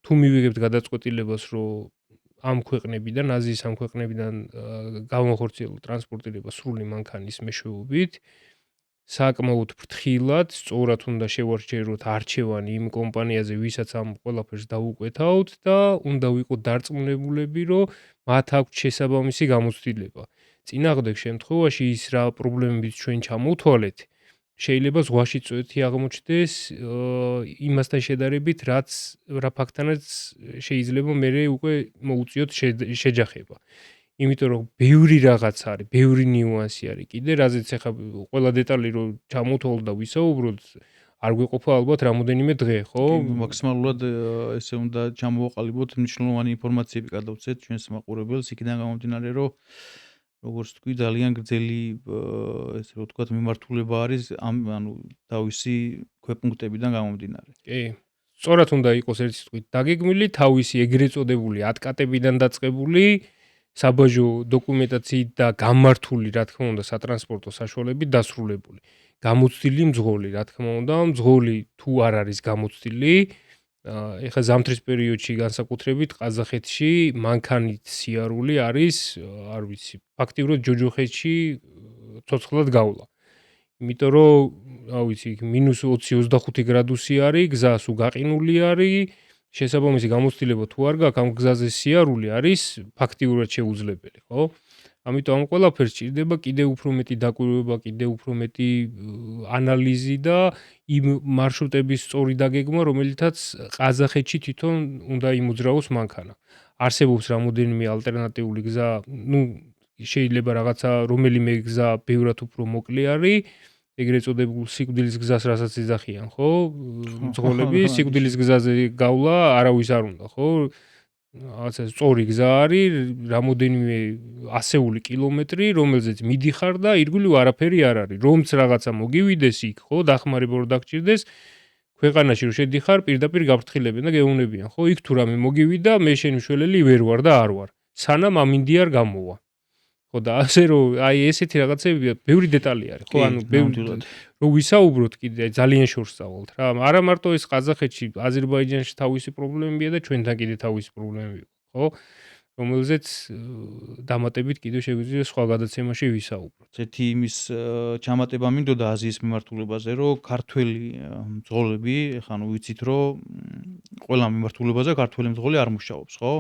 თუ მივიღებთ გადაწყვეტილებას, რომ ამ ქვეყნებიდან, აზიის ამ ქვეყნებიდან გავახორციელოთ ტრანსპორტირება სრული მანქანის მეშვეობით, საკმაოდ ფრთხილად, სწორად უნდა შევარჩიოთ არჩევანი იმ კომპანიაზე, ვისაც ამ ყველაფერს დაუკვეთავთ და უნდა ვიყოთ დარწმუნებულები, რომ მათ აქვთ შესაბამისი გამოცდილება. წინააღმდეგ შემთხვევაში ის რა პრობლემებით ჩვენ ჩამოვთვალეთ, შეიძლება ზღვაში წვეთი აღმოჩნდეს იმასთან შედარებით, რა ფაქტანაც შეიძლება მერე უკვე მოუწიოთ შეჯახება. იმიტომ რომ ბევრი რაღაც არის, ბევრი ნიუანსი არის. კიდე რაზეც ახლა ყველა დეტალი რო ჩამოვთვალოთ და ვისაუბროთ, არ გვეყოფა ალბათ რამოდენიმე დღე, ხო? მაქსიმალურად ესე უნდა ჩამოვაყალიბოთ მნიშვნელოვანი ინფორმაციები გადავცეთ ჩვენს მაყურებელს, იქიდან გამომდინარე, რომ როგორც თქვი, ძალიან გრძელი ესე რომ ვთქვათ, მიმართულება არის ანუ თავისი ქვეპუნქტებიდან გამომდინარე. კი. სწორად უნდა იყოს ერთი სიტყვით დაგეგმილი, თავისი ეგრეთ წოდებული ატკატებიდან დაწყებული საბაჟო დოკუმენტაციით და გამართული, რა თქმა უნდა, სატრანსპორტო საშუალებით დასრულებული. გამოცდილი მძღოლი, რა თქმა უნდა, მძღოლი თუ არ არის გამოცდილი, ეხლა ზამთრის პერიოდში განსაკუთრებით ყაზახეთში მანქანით სიარული არის, არ ვიცი, ფაქტიურად ჯოჯოხეთში ცოცხლად გავლა. იმიტომ რომ, რა ვიცი, -20-25 გრადუსი არის, გზა სულ გაყინული არის, შესაბამისი გამოცდილება თუ არ გაქვს, ამ გზაზე სიარული არის ფაქტიურად შეუძლებელი, ხო? ამიტომ ამ ყველაფერს ჭირდება კიდევ უფრო მეტი დაკვირვება, კიდევ უფრო მეტი ანალიზი და იმ მარშრუტების სწორი დაგეგმა, რომელთაც ყაზახეთში თვითონ უნდა იმოძრაოს მანქანა. არსებობს რამოდენიმე ალტერნატიული გზა, შეიძლება რაღაცა რომელიმე გზა ბევრად უფრო მოკლე არის, ეგრეთ წოდებულ სიკვდილის გზას რასაც ეძახიან, ხო? მძღოლები სიკვდილის გზაზე გავლა არავის არ უნდა, ხო? რაღაცა სწორი გზა არის, რამოდენიმე ასეული კილომეტრი, რომელზეც მიდიხარ და ირგვლივ არაფერი არ არის. რომც რაღაცა მოგივიდეს იქ, ხო, დახმარება რო დაგჭირდეს, ქვეყანაში რო შედიხარ, პირდაპირ გაფრთხილებენ და გეუბნებიან, ხო, იქ თუ რამე მოგივიდა, მე შენი მშველელი ვერ ვარ და არ ვარ. სანამ ამინდი არ გამოვა. ხო და ასე რომ აი ესეთი რაღაცები ბევრი დეტალი არის, ხო, ანუ ბევრი რომ ვისაუბროთ კიდე ძალიან შორს წავალთ რა. არა მარტო ეს ყაზახეთში, აზერბაიჯანში თავისი პრობლემებია და ჩვენთან კიდე თავისი პრობლემები, ხო? რომელზეც დამატებით კიდე შეგვიძლია სხვა გადაცემაში ვისაუბროთ. ესეთი იმის ჩამატება მინდოდა აზიის მიმართულებაზე, რომ ქართველი მძღოლები, ეხლა ნუ ვიცით, რომ ყველა მიმართულებაზე ქართველი მძღოლი არ მუშაობს, ხო?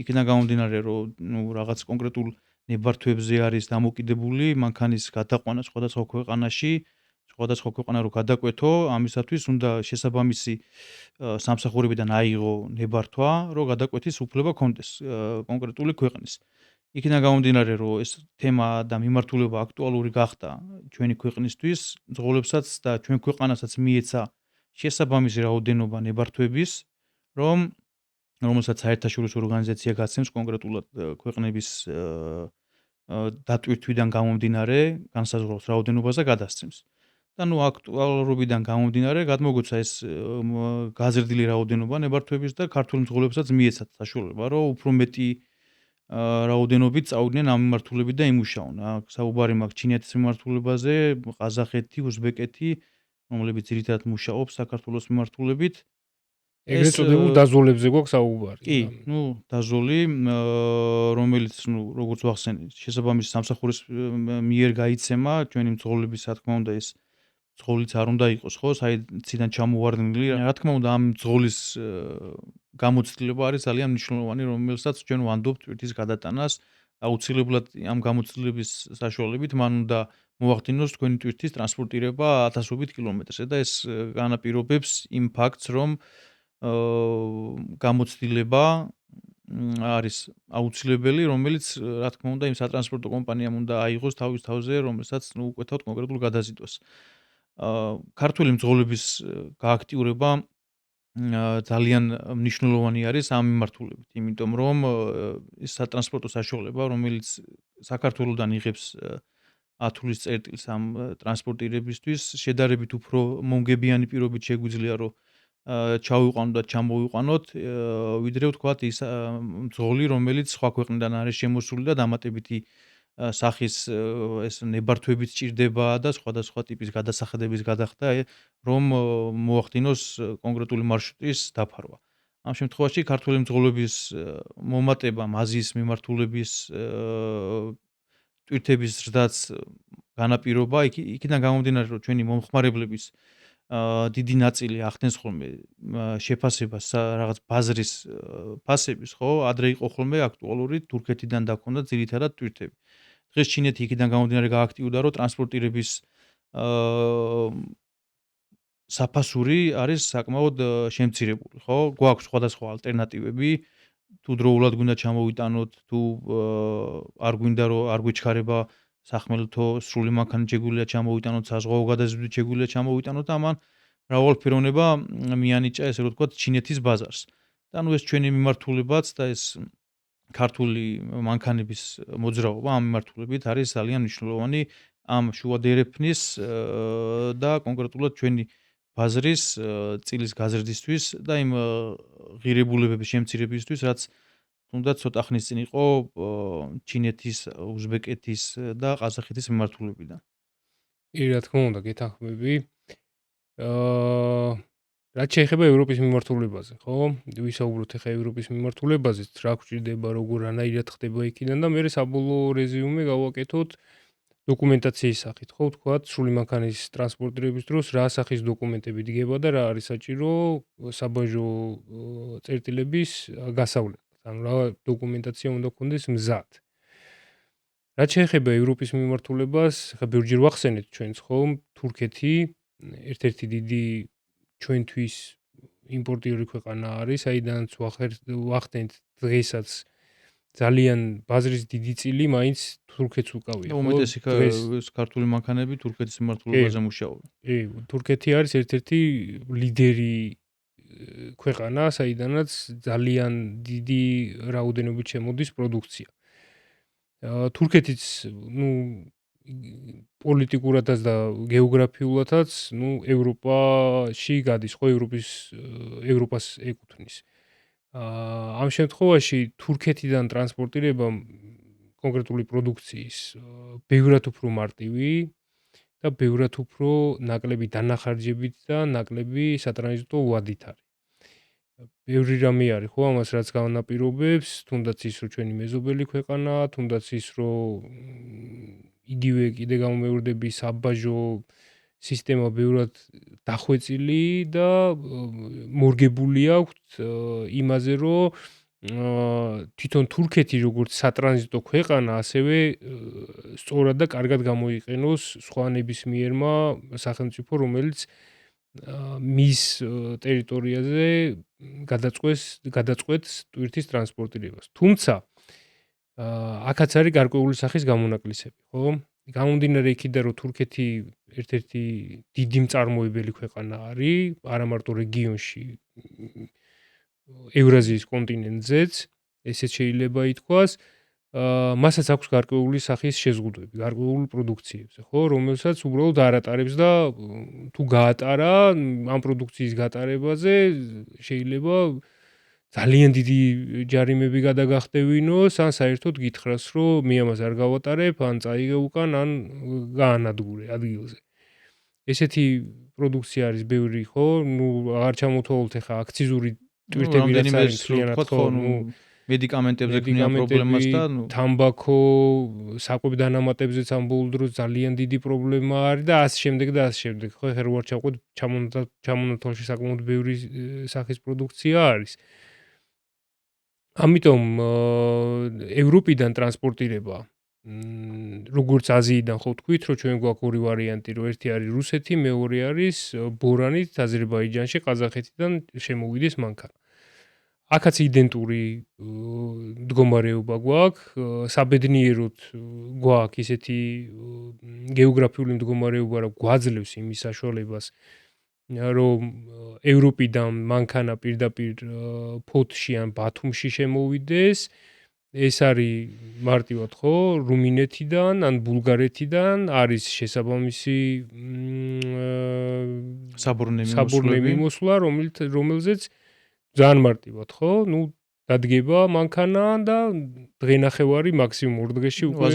იქიდან გამომდინარე, რომ ნუ რაღაც კონკრეტულ ნებართვებზე არის დამოკიდებული მანქანის გადაყვანა სხვადასხვა ქვეყანაში, სხვადასხვა ქვეყანა რო გადაკვეთო, ამისათვის უნდა შესაბამისი სამსახურებიდან აიღო ნებართვა, რომ გადაკვეთის უფლება კონდეს კონკრეტული ქვეყნის. იქიდან გამომდინარე, რომ ეს თემა და მიმართულება აქტუალური გახდა ჩვენი ქვეყნისთვის, მძღოლებსაც და ჩვენ ქვეყანასაც მიეცა შესაბამისი რაოდენობა ნებართვების, რომელსაც საერთაშორისო ორგანიზაცია გაცემს კონკრეტულად ქვეყნების დატვირთვიდან გამომდინარე, განსაზღვრავს რაოდენობაზე გადასცემს. და ნუ აქტუალურობიდან გამომდინარე, გადმოგვეცა ეს გაზრდილი რაოდენობა ნებართვების და ქართული მძღოლებსაც მიეცათ საშუალება, რომ უფრო მეტი რაოდენობით წავიდნენ ამ მიმართულებით და იმუშაონ. საუბარი მაქვს ჩინეთის მიმართულებაზე, ყაზახეთი, უზბეკეთი, რომლებიც ძირითადად მუშაობს საქართველოს მიმართულებით. ეგრეთ წოდებულ დაზოლებზე გვაქვს საუბარი. კი, ნუ დაზოლი, რომელიც ნუ როგორც ვახსენე, შესაბამისი სამსახურის მიერ გაიცემა, ჩვენი მძღოლების, რა თქმა უნდა, ეს მძღოლიც არ უნდა იყოს, ხო, საიდან ჩამოვარდნილი. რა თქმა უნდა, ამ მძღოლის გამოცდილება არის ძალიან მნიშვნელოვანი, რომელსაც ჩვენ ვანდობთ ტვირთის გადატანას, აუცილებლად ამ გამოცდილების საშუალებით მან უნდა მოახდინოს თქვენი ტვირთის ტრანსპორტირება ათასობით კილომეტრზე და ეს განაპირობებს იმ ფაქტს, რომ გამოცდილება არის აუცილებელი, რომელიც რა თქმა უნდა იმ სატრანსპორტო კომპანიამ უნდა აიღოს თავის თავზე, რომელსაც უკვე თავად კონკრეტულ გადაზიდვას. ქართული მძღოლების გააქტიურება ძალიან მნიშვნელოვანი არის ამ მიმართულებით, იმიტომ რომ ის სატრანსპორტო საშუალება, რომელიც საქართველოსდან იღებს ათulis წერტილს ამ ტრანსპორტირებისთვის, შედარებით უფრო მომგებიანი პირობით შეგვიძლია რომ ჩავიყვანოთ და ჩამოვიყვანოთ, ვიდრე ვთქვათ ის მძღოლი, რომელიც სხვა ქვეყნიდან არის შემოსული და დამატებითი სახის ეს ნებართვებით სჭირდება და სხვადასხვა ტიპის გადასახადების გადახდა, რომ მოახდინოს კონკრეტული მარშრუტის დაფარვა. ამ შემთხვევაში ქართული მძღოლების მომატება აზიის მიმართულების ტვირთების ზრდაც განაპირობა იქიდან გამომდინარე, რომ ჩვენი მომხმარებლების დიდი ნაწილი ახდენს ხოლმე შეფასებას რაღაც ბაზრის ფასების, ხო? ადრე იყო ხოლმე აქტუალური თურქეთიდან დაქონდა ძირითადად ტვირთები. დღეს ჩინეთი იქიდან გამომდინარე გააქტიურდა, რომ ტრანსპორტირების საფასური არის საკმაოდ შემცირებული, ხო? გვაქვს სხვადასხვა ალტერნატივები, თუ დროულად გვინდა ჩამოვიტანოთ, თუ არ გვინდა რომ არ გვეჩქარება სახმელეთო სრული მანქანით შეგვიძლია ჩამოვიტანოთ, საზღვაო გადაზიდვით შეგვიძლია ჩამოვიტანოთ და ამან მრავალფეროვნება მიანიჭა, ესე რომ ვთქვათ, ჩინეთის ბაზარს. და ნუ ეს ჩვენი მიმართულებაც და ეს ქართული მანქანების მოძრაობა ამ მიმართულებით არის ძალიან მნიშვნელოვანი ამ შუადერეფნის და კონკრეტულად ჩვენი ბაზრის წილის გაზრდისთვის და იმ ღირებულებების შემცირებისთვის, რაც თუნდაც ცოტა ხნის წინ იყო ჩინეთის, უზბეკეთის და ყაზახეთის მიმართულებიდან. რა თქმა უნდა, გეთანხმები. რაც შეეხება ევროპის მიმართულებაზე, ხო? ვისაუბროთ ახლა ევროპის მიმართულებაზე, რა გვჭირდება, როგორ რანაირად ხდება იქიდან და მე საბოლოო რეზიუმე გავაკეთოთ დოკუმენტაციის სახით, ხო, ვთქვათ, სრული მანქანის ტრანსპორტირების დროს რა სახის დოკუმენტები დგება და რა არის საჭირო საბაჟო წერტილების გასავლელად. ანუ რა დოკუმენტაცია უნდა გქონდეს მზად. რაც შეეხება ევროპის მიმართულებას, ხა ბევრჯერ ვახსენეთ ჩვენს, ხო, თურქეთი ერთ-ერთი დიდი ჩვენთვის იმპორტიორი ქვეყანა არის, საიდანაც ვახდენთ დღესაც ძალიან ბაზრის დიდი წილი მაინც თურქეთს უკავია, ხო? უმეტესი ქართული მანქანები თურქეთის მიმართულებაზე მუშაობენ. კი, თურქეთი არის ერთ-ერთი ლიდერი ქვეყანა, საიდანაც ძალიან დიდი რაოდენობით შემოდის პროდუქცია. თურქეთიც, ნუ პოლიტიკურადაც და გეოგრაფიულადაც, ნუ ევროპაში გადის, ხო, ევროპას ეკუთვნის. ამ შემთხვევაში თურქეთიდან ტრანსპორტირება კონკრეტული პროდუქციის ბევრად უფრო მარტივი და ბევრად უფრო ნაკლები დანახარჯებით და ნაკლები სატრანზიტო ვადით არის. ბევრი რამე არის, ხო, ამას რაც განაპირობებს, თუნდაც ის, რომ ჩვენი მეზობელი ქვეყანაა, თუნდაც ის, რომ იგივე კიდე გამომეორდები საბაჟო სისტემა ბევრად დახვეწილი და მორგებული აქვს იმაზე, რომ თვითონ თურქეთი როგორც სატრანზიტო ქვეყანა, ასევე სწორად და კარგად გამოიყენოს სხვა ნებისმიერმა სახელმწიფო, რომელიც მის ტერიტორიაზე გადაწყვეტს ტვირთის ტრანსპორტირებას. თუმცა აქაც არის გარკვეული სახის გამონაკლისები, ხო? გამომდინარე იქიდან, რომ თურქეთი ერთ-ერთი დიდი მწარმოებელი ქვეყანა არის, არა მარტო რეგიონში, ევრაზიის კონტინენტზეც, ესეც შეიძლება ითქვას, მასაც აქვს გარკვეული სახის შეზღუდვები, გარკვეული პროდუქციებზე, ხო, რომელსაც უბრალოდ არ ატარებს და თუ გაატარა, ამ პროდუქციის გატარებაზე შეიძლება ძალიან დიდი ჯარიმები გადაგახდევინოს, ან საერთოდ გითხრას, რომ მე ამას არ გავატარებ, ან წაიღე უკან, ან გაანადგურე ადგილზე. ესეთი პროდუქცია არის ბევრი, ხო? ნუ აღარ ჩამოთვალოთ ახლა აქციზური ტვირთები რაც არის მთლიანად, ხო, ნუ მედიკამენტებზე გვქონია პრობლემას და ნუ თამბაქო, საკვებ დანამატებზეც ამ ბოლო დროს ძალიან დიდი პრობლემა არის და ასე შემდეგ და ასე შემდეგ. ხო, ახლა რო არ ჩავყვეთ, ჩამონათვალში საკმაოდ ბევრი სახის პროდუქცია არის. ამიტომ ევროპიდან ტრანსპორტირება როგორც აზიიდან ხო თქვით, რომ ჩვენ გვაქვს ორი ვარიანტი, რომ ერთი არის რუსეთი, მეორე არის ბორანით აზერბაიჯანში, ყაზახეთიდან შემოვიდეს მანქანა. აქაც იდენტური მდგომარეობა გვაქვს, საბედნიეროდ გვაქვს ისეთი გეოგრაფიული მდგომარეობა, რომ გვაძლევს იმის საშუალებას, რომ ევროპიდან მანქანა პირდაპირ ფოთში ან ბათუმში შემოვიდეს. ეს არის მარტივად ხო რუმინეთიდან ან ბულგარეთიდან არის შესაბამისი საბორნე მიმოსვლა, რომელზეც ძალიან მარტივად ხო დადგება მანქანა და დღე-ნახევარი მაქსიმუმ 2 დღეში უკვე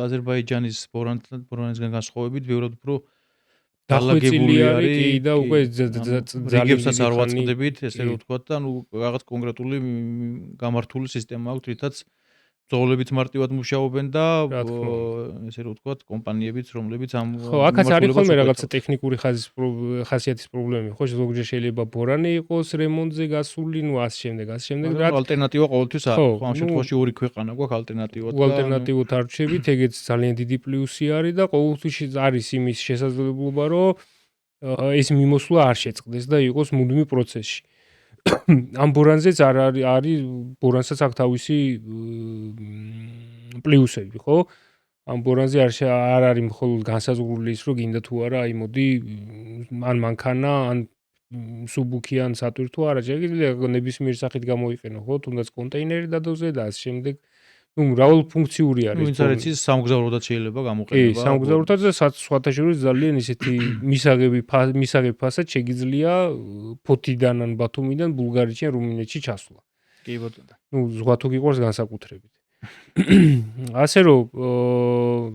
აზერბაიჯანის ბორანისგან განსხვავებით ბევრად უფრო დახვეწილი არის კი და უკვე ძალიან არ ვაწყდებით ესე რომ ვთქვათ და რაღაც კონკრეტული გამართული სისტემა აქვს რითაც ბრძოლებით მარტივად მუშაობენ და ესე რომ ვთქვათ კომპანიებიც რომლებიც ამ ხო აქაც არის ხოლმე რაღაცა ტექნიკური ხასიათის პრობლემები ხო ზოგჯერ შეიძლება ბორანი იყოს რემონტზე გასული ასე შემდეგ რა ალტერნატივა ყოველთვის არის ხო ამ შემთხვევაში ორი ქვეყანა გვაქვს ალტერნატივად არჩევით ეგეც ძალიან დიდი პლუსი არის და ყოველთვის არის იმის შესაძლებლობა რომ ეს მიმოსვლა არ შეწყდეს და იყოს მუდმივ პროცესში ამ ბორანზეც არის ბორანსაც აქვს თავისი პლუსები, ხო? ამ ბორანზე არ არის მხოლოდ განსაზღვრული ის, რომ გინდა თუ არა, აი მოდი ან მანქანა, ან სუბუქი, ან სატვირთო არა, შეიძლება ნებისმიერ სახით გამოიყენო, ხო? თუნდაც კონტეინერი დადოზე და ასე შემდეგ. მრავალფუნქციური არის. ვინც არის ის სამგზავროდაც შეიძლება გამოყენება. კი, სამგზავროდაც და სხვათა შორის ძალიან ისეთი მისაღები ფასად შეგიძლია ფოთიდან ან ბათუმიდან ბულგარეთში ან რუმინეთში ჩასვლა. კი ბატონო. ზღვა თუ გიყვარს განსაკუთრებით. ასე რომ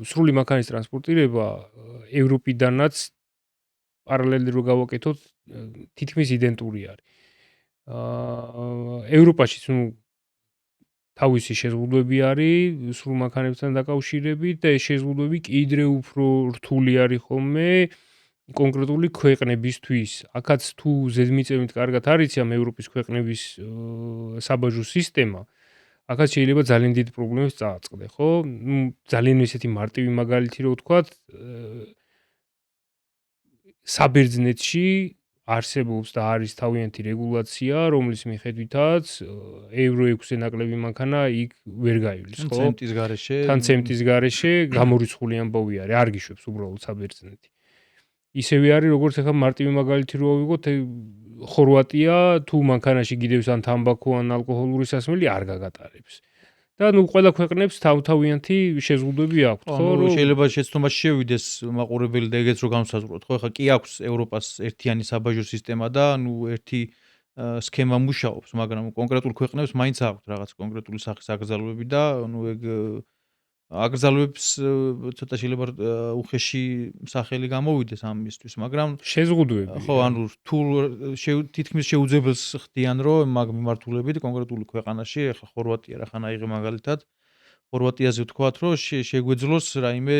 სრული მანქანის ტრანსპორტირება ევროპიდანაც პარალელურად რო გავაკეთოთ თითქმის იდენტური არის. ევროპაშიც თავისი შეზღუდვები არის სრულ მანქანებთან დაკავშირებით და ეს შეზღუდვები კიდევ უფრო რთული არის ხოლმე კონკრეტული ქვეყნებისთვის. აქაც თუ ზედმიწევნით კარგად არის ამ ევროპის ქვეყნების საბაჟო სისტემა, აქაც შეიძლება ძალიან დიდი პრობლემებს წააწყდე, ხო? ძალიან ისეთი მარტივი მაგალითი რო ვთქვათ, საბერძნეთში არსებობს და არის თავიანთი რეგულაცია, რომლის მიხედვითაც ევრო 6-ზე ნაკლები მანქანა იქ ვერ გაივლის, ხო? თან ცენტის გარეშე გამორიცხული ამბავი არის, არ გიშვებს უბრალოდ საბერძნეთი. ისევე არის როგორც ახლა მარტივი მაგალითი რო ავიღოთ, ხორვატია თუ მანქანაში გიდევს ან თამბაქო ან ალკოჰოლური სასმელი არ გაგატარებს. და ყველა ქვეყნებს თავთავიანთი შეზღუდვები აქვს, ხო? შეიძლება შეცდომაში შევიდეს მაყურებელი და ეგეც რო განსაზღვროთ, ხო? ახლა კი აქვს ევროპას ერთიანი საბაჟო სისტემა და ერთი სქემა მუშაობს, მაგრამ კონკრეტულ ქვეყნებს მაინც აქვს რაღაც კონკრეტული სახის აკრძალვები და ეგ აკრძალვებს ცოტა შეიძლება უხეში სახელი გამოვიდეს ამისთვის, მაგრამ შეზღუდვები. ხო, თუ თითქმის შეუძლებელს ხდიან, რომ მაგ მიმართულებით კონკრეტული ქვეყანაში, ახლა ხორვატია რახან აიღე მაგალითად, ხორვატიაზე ვთქვათ, რომ შეგვეძლოს რაიმე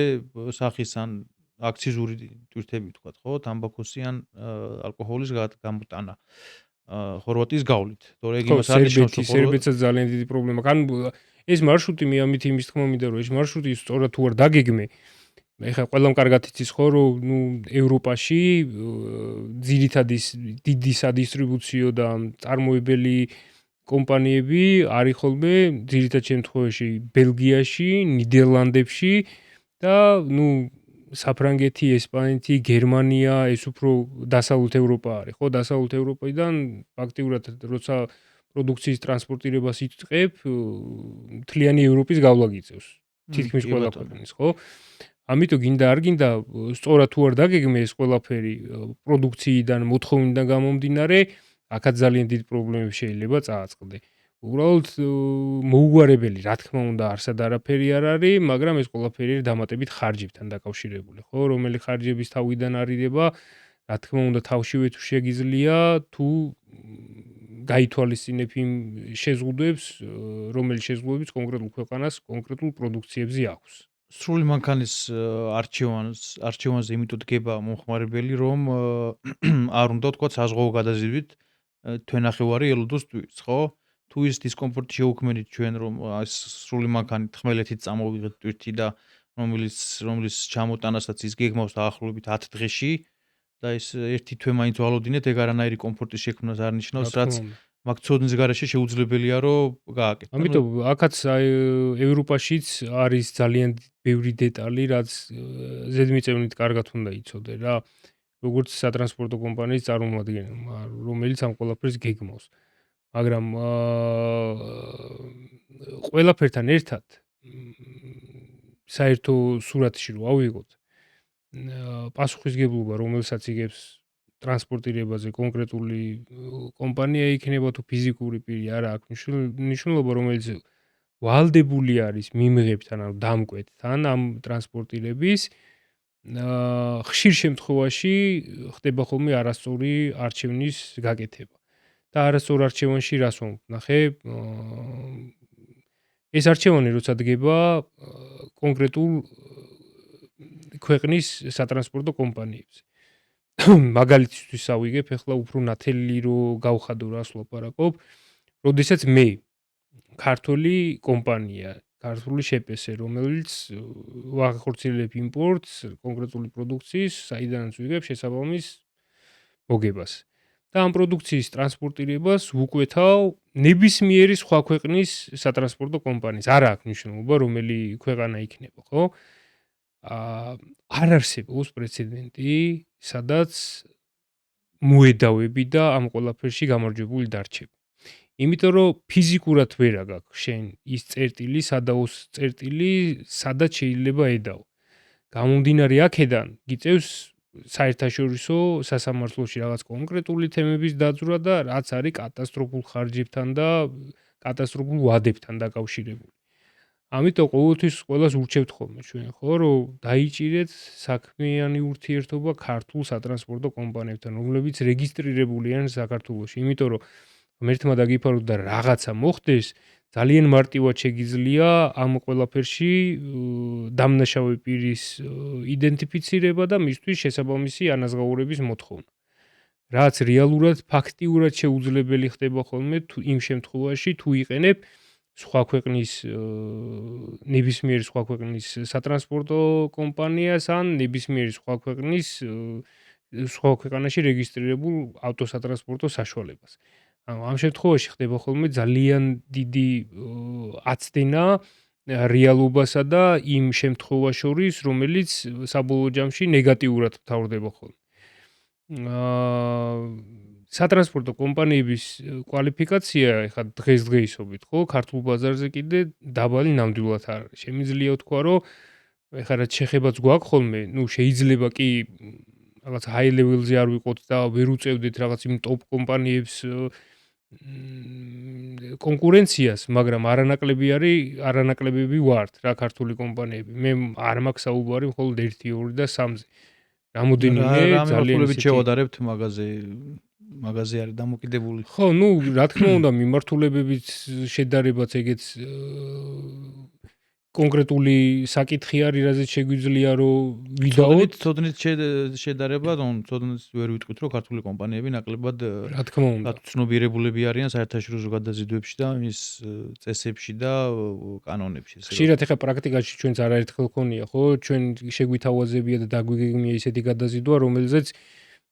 სახის ან აქციზური ტვირთები ვთქვათ, ხო, თამბაქოსი ან ალკოჰოლის გამოტანა ხორვატიის გავლით. თორე ეგ იმას არ ნიშნავს, რომ სერბეთსაც ძალიან დიდი პრობლემა. ან ეს მარშრუტი მე ამით იმის თქმა მინდა რომ ეს მარშრუტი სწორად თუ არ დაგეგმე ეხლა ყველამ კარგად იცის ხო რომ ევროპაში ძირითადი დიდი სადისტრიბუციო და წარმოებელი კომპანიები არის ხოლმე ძირითად შემთხვევაში ბელგიაში, ნიდერლანდებში და საფრანგეთი, ესპანეთი, გერმანია ეს უფრო დასავლეთ ევროპა არის ხო დასავლეთ ევროპიდან ფაქტიურად როცა პროდუქციის ტრანსპორტირებას იწყებ, მთლიანი ევროპის გავლა გიწევს. თითქმის ყველა ქვეყნის, ხო? ამიტომ გინდა არ გინდა, სწორად თუ არ დაგეგმე ეს ყველაფერი პროდუქციიდან, მოთხოვნიდან გამომდინარე, აქაც ძალიან დიდი პრობლემები შეიძლება წააწყდე. უბრალოდ მოუგვარებელი, რა თქმა უნდა, არსად არაფერი არ არის, მაგრამ ეს ყველაფერი დამატებით ხარჯებთან დაკავშირებული, ხო? რომელი ხარჯების თავიდან არიდება, რა თქმა უნდა, თავშივე თუ შეგიძლია, თუ გაითვალისწინებ იმ შეზღუდვებს, რომელი შეზღუდვებიც კონკრეტულ ქვეყანას კონკრეტულ პროდუქციებზე აქვს. სრული მანქანის არჩევანზე იმიტომ დგება მომხმარებელი, რომ არ უნდა თქვა საზღვაო გადაზიდვით თვენახევარი ელოდოს ტვირთს, ხო? თუ ის დისკომფორტი შევუქმნით ჩვენ რომ ეს სრული მანქანით ხმელეთით წამოვიღეთ ტვირთი და რომლის ჩამოტანასაც ის გეგმავს დაახლოებით 10 დღეში და ეს ერთი თვე მაინც ვალოდინეთ, ეგ არანაირი კომფორტის შექმნას არ რა ნიშნავს, თქმა რაც უნდა. მაგ ცოდნის გარეშე შეუძლებელია რომ გააკეთო. ამიტომ აქაც ევროპაშიც არის ძალიან ბევრი დეტალი, რაც ზედმიწევნით კარგად უნდა იცოდე რა. როგორც სატრანსპორტო კომპანიის წარმომადგენელმა, რომელიც ამ ყველაფერს გეგმავს. მაგრამ ყველაფერთან ერთად საერთო სურათში რო ავიღოთ, პასუხისგებლობა, რომელსაც იღებს ტრანსპორტირებაზე კონკრეტული კომპანია იქნება თუ ფიზიკური პირი, არა აქვს მნიშვნელობა, რომელიც ვალდებული არის მიმღებთან, ანუ დამკვეთთან ამ ტრანსპორტირების, ხშირ შემთხვევაში ხდება ხოლმე არასწორი არჩევნის გაკეთება. და არასწორ არჩევანში რას ვამბობ? ეს არჩევანი როცა დგება კონკრეტულ ქვეყნის სატრანსპორტო კომპანიებზე. მაგალითისთვის ავიგებ, ახლა უფრო ნათელი რო გავხადო რას ვლაპარაკობ, როდესაც მე ქართული კომპანია, ქართული შეპესე, რომელიც ვახორციელებ იმპორტს კონკრეტული პროდუქციის, საიდანაც ვიგებ შესაბამის მოგებას. და ამ პროდუქციის ტრანსპორტირებას ვუკვეთავ ნებისმიერი სხვა ქვეყნის სატრანსპორტო კომპანიის. არ აქვს მნიშვნელობა, რომელი ქვეყანა იქნება, ხო? არ არსებობს პრეცედენტი, სადაც მოედავები და ამ ყველაფერში გამარჯვებული დარჩები. იმიტომ რომ ფიზიკურად ვერა გაქვს შენ ის წერტილი, სადაოს წერტილი, სადაც შეიძლება ედაო. გამომდინარე აქედან გიწევს საერთაშორისო სასამართლოში რაღაც კონკრეტული თემების დაძვრა და რაც არის კატასტროფულ ხარჯებთან და კატასტროფულ ვადებთან დაკავშირებული. ამიტომ ყოველთვის ყველას ურჩევთ ხოლმე ჩვენ, ხო, რომ დაიჭირეთ საქმიანი ურთიერთობა ქართულ სატრანსპორტო კომპანიებთან, რომლებიც რეგისტრირებულიან საქართველოში. იმიტომ რომ ერთმა დაგიფაროთ და რაღაცა მოხდეს, ძალიან მარტივად შეგიძლია ამ ყველაფერში დამნაშავე პირის იდენტიფიცირება და მისთვის შესაბამისი ანაზღაურების მოთხოვნა. რაც რეალურად ფაქტიურად შეუძლებელი ხდება ხოლმე იმ შემთხვევაში, თუ იყენებ სხვა ქვეყნის ნებისმიერი სხვა ქვეყნის სატრანსპორტო კომპანიას ან ნებისმიერი სხვა ქვეყნის სხვა ქვეყანაში რეგისტრირებულ ავტოსატრანსპორტო საშუალებას. ამ შემთხვევაში ხდება ხოლმე ძალიან დიდი აცდენა რეალობასა და იმ შემთხვევას შორის, რომელიც საბოლოო ჯამში ნეგატიურად მთავრდება ხოლმე. სატრანსპორტო კომპანიების კვალიფიკაცია ეხლა დღესდღეობით, ხო, ქართულ ბაზარზე კიდე დაბალი ნამდვილად არ არის. შემიძლია ვთქვა, რომ ეხლა რაც შეხებაც გვაქვს ხოლმე, ნუ შეიძლება კი რაღაც high level-ზე არ ვიყოთ და ვერ უწევდეთ რაღაც იმ ტოპ კომპანიებს კონკურენციას, მაგრამ არანაკლებები ვართ რა ქართული კომპანიები. მე არ მაქვს საუბარი მხოლოდ 1, 2 და 3-ზე. რამოდენიმე ძალიან ისეთი შევადარებთ მაგაზე არის დამოკიდებული. ხო, ნუ რა თქმა უნდა მიმართულებებით შედარებაც ეგეც კონკრეტული საკითხი არის, რაზეც შეგვიძლია რომ ვიდაოთ. ცოდნით შედარება, ცოდნით ვერ ვიტყვით, რომ ქართული კომპანიები ნაკლებად რა თქმა უნდა ცნობიერებულები არიან საერთაშორისო გადაზიდვებში და მის წესებში და კანონებში. ხშირად ეხა პრაქტიკაში ჩვენც არაერთხელ ქონია, ხო? ჩვენ შეგვითავაზებია და დაგვიგეგმია ისეთი გადაზიდვა, რომელზეც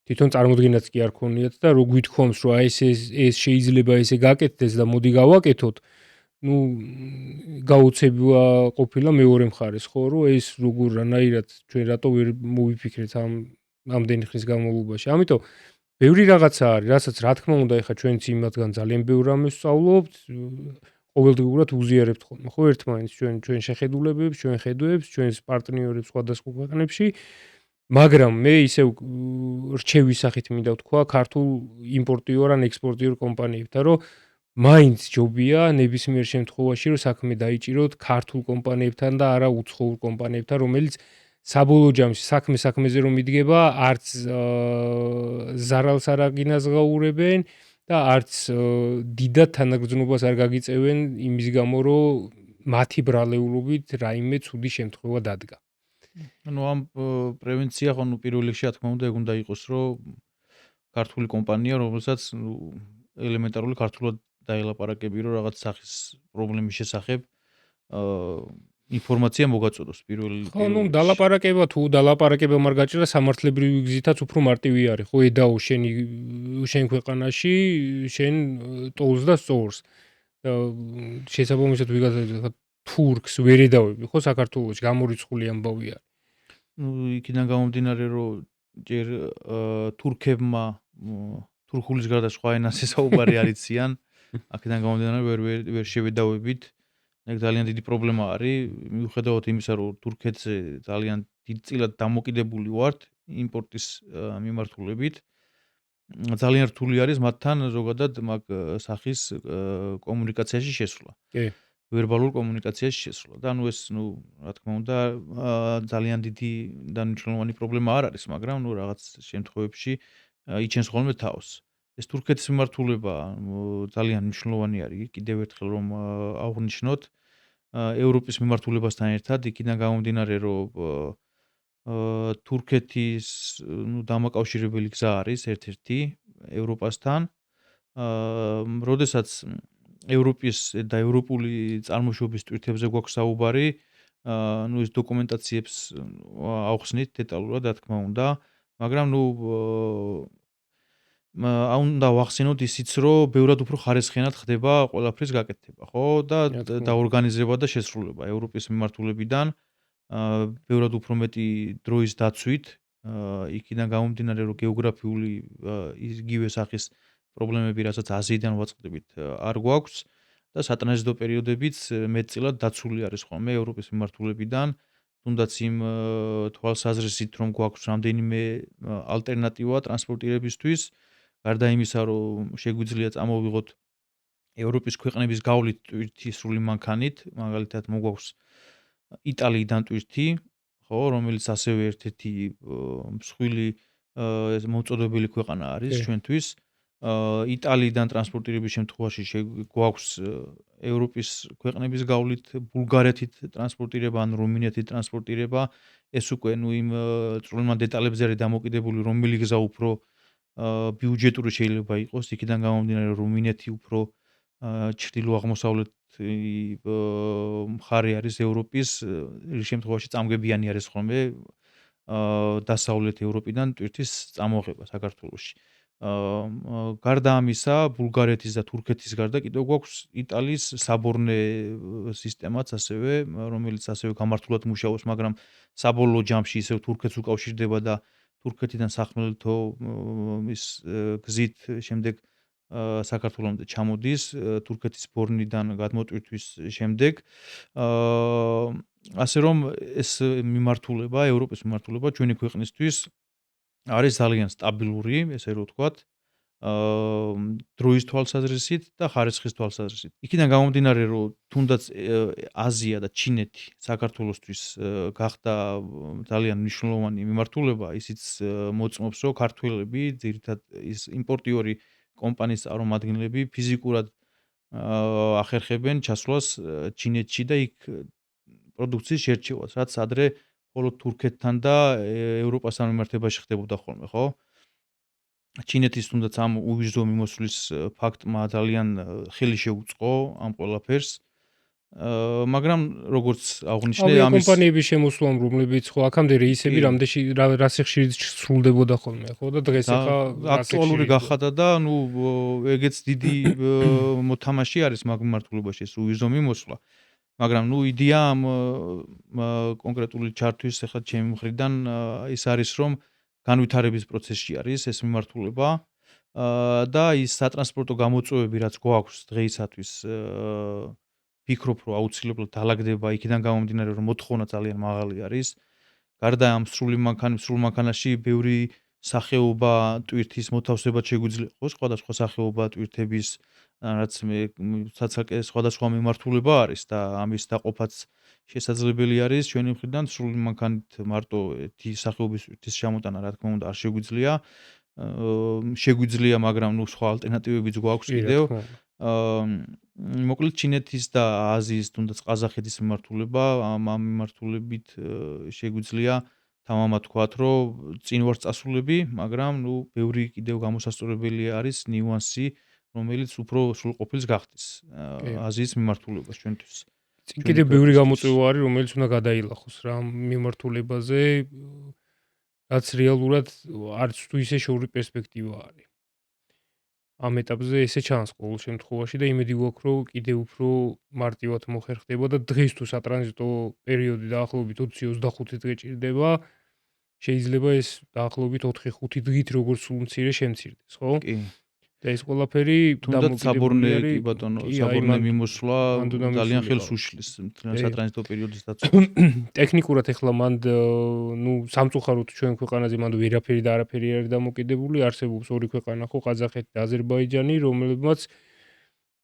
თვითონ წარმოდგენაც კი არ ქონიათ და რო გვითხოვს, რომ აი ეს შეიძლება ესე გაკეთდეს და მოდი გავაკეთოთ. ნუ გაუცემა ყოფილა მეორე მხარეს, ხო, რომ ეს როგორ რანაირად ჩვენ რატო ვერ მოვიფიქრეთ ამდენი ხნის განმავლობაში. ამიტომ ბევრი რაღაცა არის, რასაც რა თქმა უნდა ეხა ჩვენც იმათგან ძალიან ბევრ რამეს ვსწავლობთ, ყოველდღიურად უზიარებთ ხოლმე, ხო, ერთმანეთს ჩვენ შეხედულებებს, ჩვენ ხედვებს, ჩვენს პარტნიორებს სხვადასხვა ქვეყნებში. მაგრამ მე ისევ რჩევის სახით მინდა ვთქვა ქართულ იმპორტიორ ან ექსპორტიორ კომპანიებთან, რომ მაინც ჯობია ნებისმიერ შემთხვევაში რომ საქმე დაიჭიროთ ქართულ კომპანიებთან და არა უცხოურ კომპანიებთან, რომელიც საბოლოო ჯამში საქმეზე რომ იდგება, არც ზარალს არ აგინაზღაურებენ და არც დიდად თანაგრძნობას არ გაგიწევენ იმის გამო, რომ მათი ბრალეულობით რაიმე ცუდი შემთხვევა დადგა. ანუ ამ პრევენცია ხო ნუ პირველ რიგში რა თქმა უნდა ეგ უნდა იყოს, რომ ქართული კომპანია, რომელსაც ელემენტარული ქართულად დაელაპარაკები, რომ რაღაც სახის პრობლემის შესახებ ინფორმაცია მოგაწოდოს პირველ ხო, ნუ რიგში. დალაპარაკება თუ დალაპარაკება არ გაჭირდა სამართლებრივი გზითაც უფრო მარტივი არის. ხო, ედაო შენ ქვეყანაში, შენ ტოლს და სწორს. და შესაბამისად ვიღაცა თურქს ვერ ედავები, ხო, საქართველოში გამორიცხული ამბავი არის. ნუ იქიდან გამომდინარე, რომ ჯერ თურქებმა თურქულის გარდა სხვა ენაზე საუბარი არ იციან, აქედან გამომდინარე ვერ შევედავებით. ეგ ძალიან დიდი პრობლემა არის, მიუხედავად იმისა, რომ თურქეთზე ძალიან დიდწილად დამოკიდებული ვართ იმპორტის მიმართულებით. ძალიან რთული არის მათთან ზოგადად მაგ სახის კომუნიკაციაში შესვლა. კი. ვერბალურ კომუნიკაციაში შესვლა. და ნუ ეს რა თქმა უნდა ძალიან დიდი და მნიშვნელოვანი პრობლემა არ არის, მაგრამ ნუ რაღაც შემთხვევებში იჩენს ხოლმე თავს. ეს თურქეთის მიმართულება ძალიან მნიშვნელოვანი არის, კიდევ ერთხელ რომ აღვნიშნოთ ევროპის მიმართულებასთან ერთად, იქიდან გამომდინარე, რომ თურქეთის დამაკავშირებელი გზა არის ერთ-ერთი ევროპასთან. როდესაც ევროპის და ევროპული წარმოშობის ტვირთებზე გვაქვს საუბარი, ეს დოკუმენტაციებს ავხსნით დეტალურად, რა თქმა უნდა, მაგრამ უნდა ვახსენოთ ისიც, რომ ბევრად უფრო ხარისხიანად ხდება ყველაფრის გაკეთება, ხო? და ორგანიზება და შესრულება ევროპის მიმართულებიდან ბევრად უფრო მეტი დროის დაცვით, იქიდან გამომდინარე, რომ გეოგრაფიული იგივე სახის პრობლემები, რასაც აზიიდან ვაწყდებით, არ გვაქვს და სატრანზიტო პერიოდებიც მეტწილად დაცული არის ხოლმე ევროპის მიმართულებიდან, თუნდაც იმ თვალსაზრისით, რომ გვაქვს რამდენიმე ალტერნატივა ტრანსპორტირებისთვის, გარდა იმისა, რომ შეგვიძლია წამოვიღოთ ევროპის ქვეყნების გავლით ტვირთი სრული მანქანით, მაგალითად მოგვაქვს იტალიიდან ტვირთი, ხო, რომელიც ასევე ერთ-ერთი მსხვილი მოწოდებელი ქვეყანა არის ჩვენთვის. იტალიიდან ტრანსპორტირების შემთხვევაში გვაქვს ევროპის ქვეყნების გავლით ბულგარეთით ტრანსპორტირება ან რუმინეთით ტრანსპორტირება. ეს უკვე იმ წვრილმან დეტალებზე არის დამოკიდებული, რომელი გზა უფრო ბიუჯეტური შეიძლება იყოს, იქიდან გამომდინარე, რომ რუმინეთი უფრო ჩრდილო-აღმოსავლეთი მხარე არის ევროპის, ის შემთხვევაში წამგებიანი არის ხოლმე დასავლეთ ევროპიდან ტვირთის წამოღება საქართველოში. გარდა ამისა, ბულგარეთის და თურქეთის გარდა კიდევ გვაქვს იტალიის საბორნე სისტემაც ასევე, რომელიც ასევე გამართულად მუშაობს, მაგრამ საბოლოო ჯამში ისევ თურქეთს უკავშირდება და თურქეთიდან სახმელეთო გზით შემდეგ საქართველომდე ჩამოდის თურქეთის ბორნიდან გადმოტვირთვის შემდეგ. ასე რომ ეს მიმართულება, ევროპის მიმართულება ჩვენი ქვეყნისთვის არის ძალიან სტაბილური, ესე რომ ვთქვათ, დროის თვალსაზრისით და ხარისხის თვალსაზრისით. იქიდან გამომდინარე, რომ თუნდაც აზია და ჩინეთი საქართველოსთვის გახდა ძალიან მნიშვნელოვანი მიმართულება, ისიც მოწმობს, რომ ქართველები, ძირითადად ის იმპორტიორი კომპანიის წარმომადგენლები ფიზიკურად ახერხებენ ჩასვლას ჩინეთში და იქ პროდუქციის შერჩევას, რაც ადრე მხოლოდ თურქეთთან და ევროპასთან მიმართებაში ხდებოდა ხოლმე, ხო? ჩინეთის თუნდაც ამ უვიზო მიმოსვლის ფაქტმა ძალიან ხელი შეუწყო ამ ყველაფერს. მაგრამ როგორც აღვნიშნე, ამის კომპანიების შემოსვლამ, რომლებიც ხო აქამდე რეისები რასი ხშირად სრულდებოდა ხოლმე, ხო და დღეს ახლა აქტუალური გახადა და ეგეც დიდი მოთამაშე არის მაგ მიმართულებაში ეს უვიზო მიმოსვლა. მაგრამ იდეა ამ კონკრეტული ჩართვის ახლა ჩემი მხრიდან ის არის, რომ განვითარების პროცესში არის ეს მიმართულება და ის სატრანსპორტო გამოწვევები, რაც გვაქვს დღეისათვის, ფიქრობ, რომ აუცილებლად დაალაგდება იქიდან გამომდინარე, რომ მოთხოვნა ძალიან მაღალი არის. გარდა ამ სრული მანქანაში ბევრი სახეობა ტვირთის მოთავსება შეგვიძლია, ხო, სხვადასხვა სახეობა ტვირთების, რაც ცალკე სხვადასხვა მიმართულება არის და ამის დაყოფაც შესაძლებელი არის ჩვენი მხრიდან სრული მანქანით მარტო ერთი სახეობის ტვირთის ჩამოტანა, რა თქმა უნდა, არ შეგვიძლია. შეგვიძლია, მაგრამ სხვა ალტერნატივებიც გვაქვს კიდევ. მოკლედ ჩინეთის და აზიის, თუნდაც ყაზახეთის მიმართულება, ამ მიმართულებით შეგვიძლია თამამად თქვათ, რომ წინ ვარ წასულები, მაგრამ ბევრი კიდევ გამოსასწორებელი არის ნიუანსი, რომელიც უფრო სრულყოფილს გახდის აზიის მიმართულებას ჩვენთვის. წინ კიდევ ბევრი გამოწვევა არის, რომელიც უნდა გადაილახოს რა მიმართულებაზე, რაც რეალურად არც თუ ისე შოური პერსპექტივა არის. ამ ეტაპზე ესე ჩანს ყოველ შემთხვევაში და იმედი გვაქვს, რომ კიდევ უფრო მარტივად მოხერხდება და დღეს თუ სატრანზიტო პერიოდი დაახლოებით 20-25 დღე ჭირდება, შეიძლება ეს დაახლოებით 4-5 დღით როგორც სულ მცირე შემცირდეს, ხო? კი. და ეს ყველაფერი თუნდაც საბორნე კი ბატონო, საბორნე მიმოსვლა ძალიან ხელს უშლის მთლიან სატრანზიტო პერიოდის დაცვას. ტექნიკურად ეხლა მანდ ნუ სამწუხაროდ ჩვენ ქვეყანაზე მანდ ვერაფერი და არაფერი არის დამოკიდებული, არსებობს ორი ქვეყანა ხო, ყაზახეთი და აზერბაიჯანი, რომლებმაც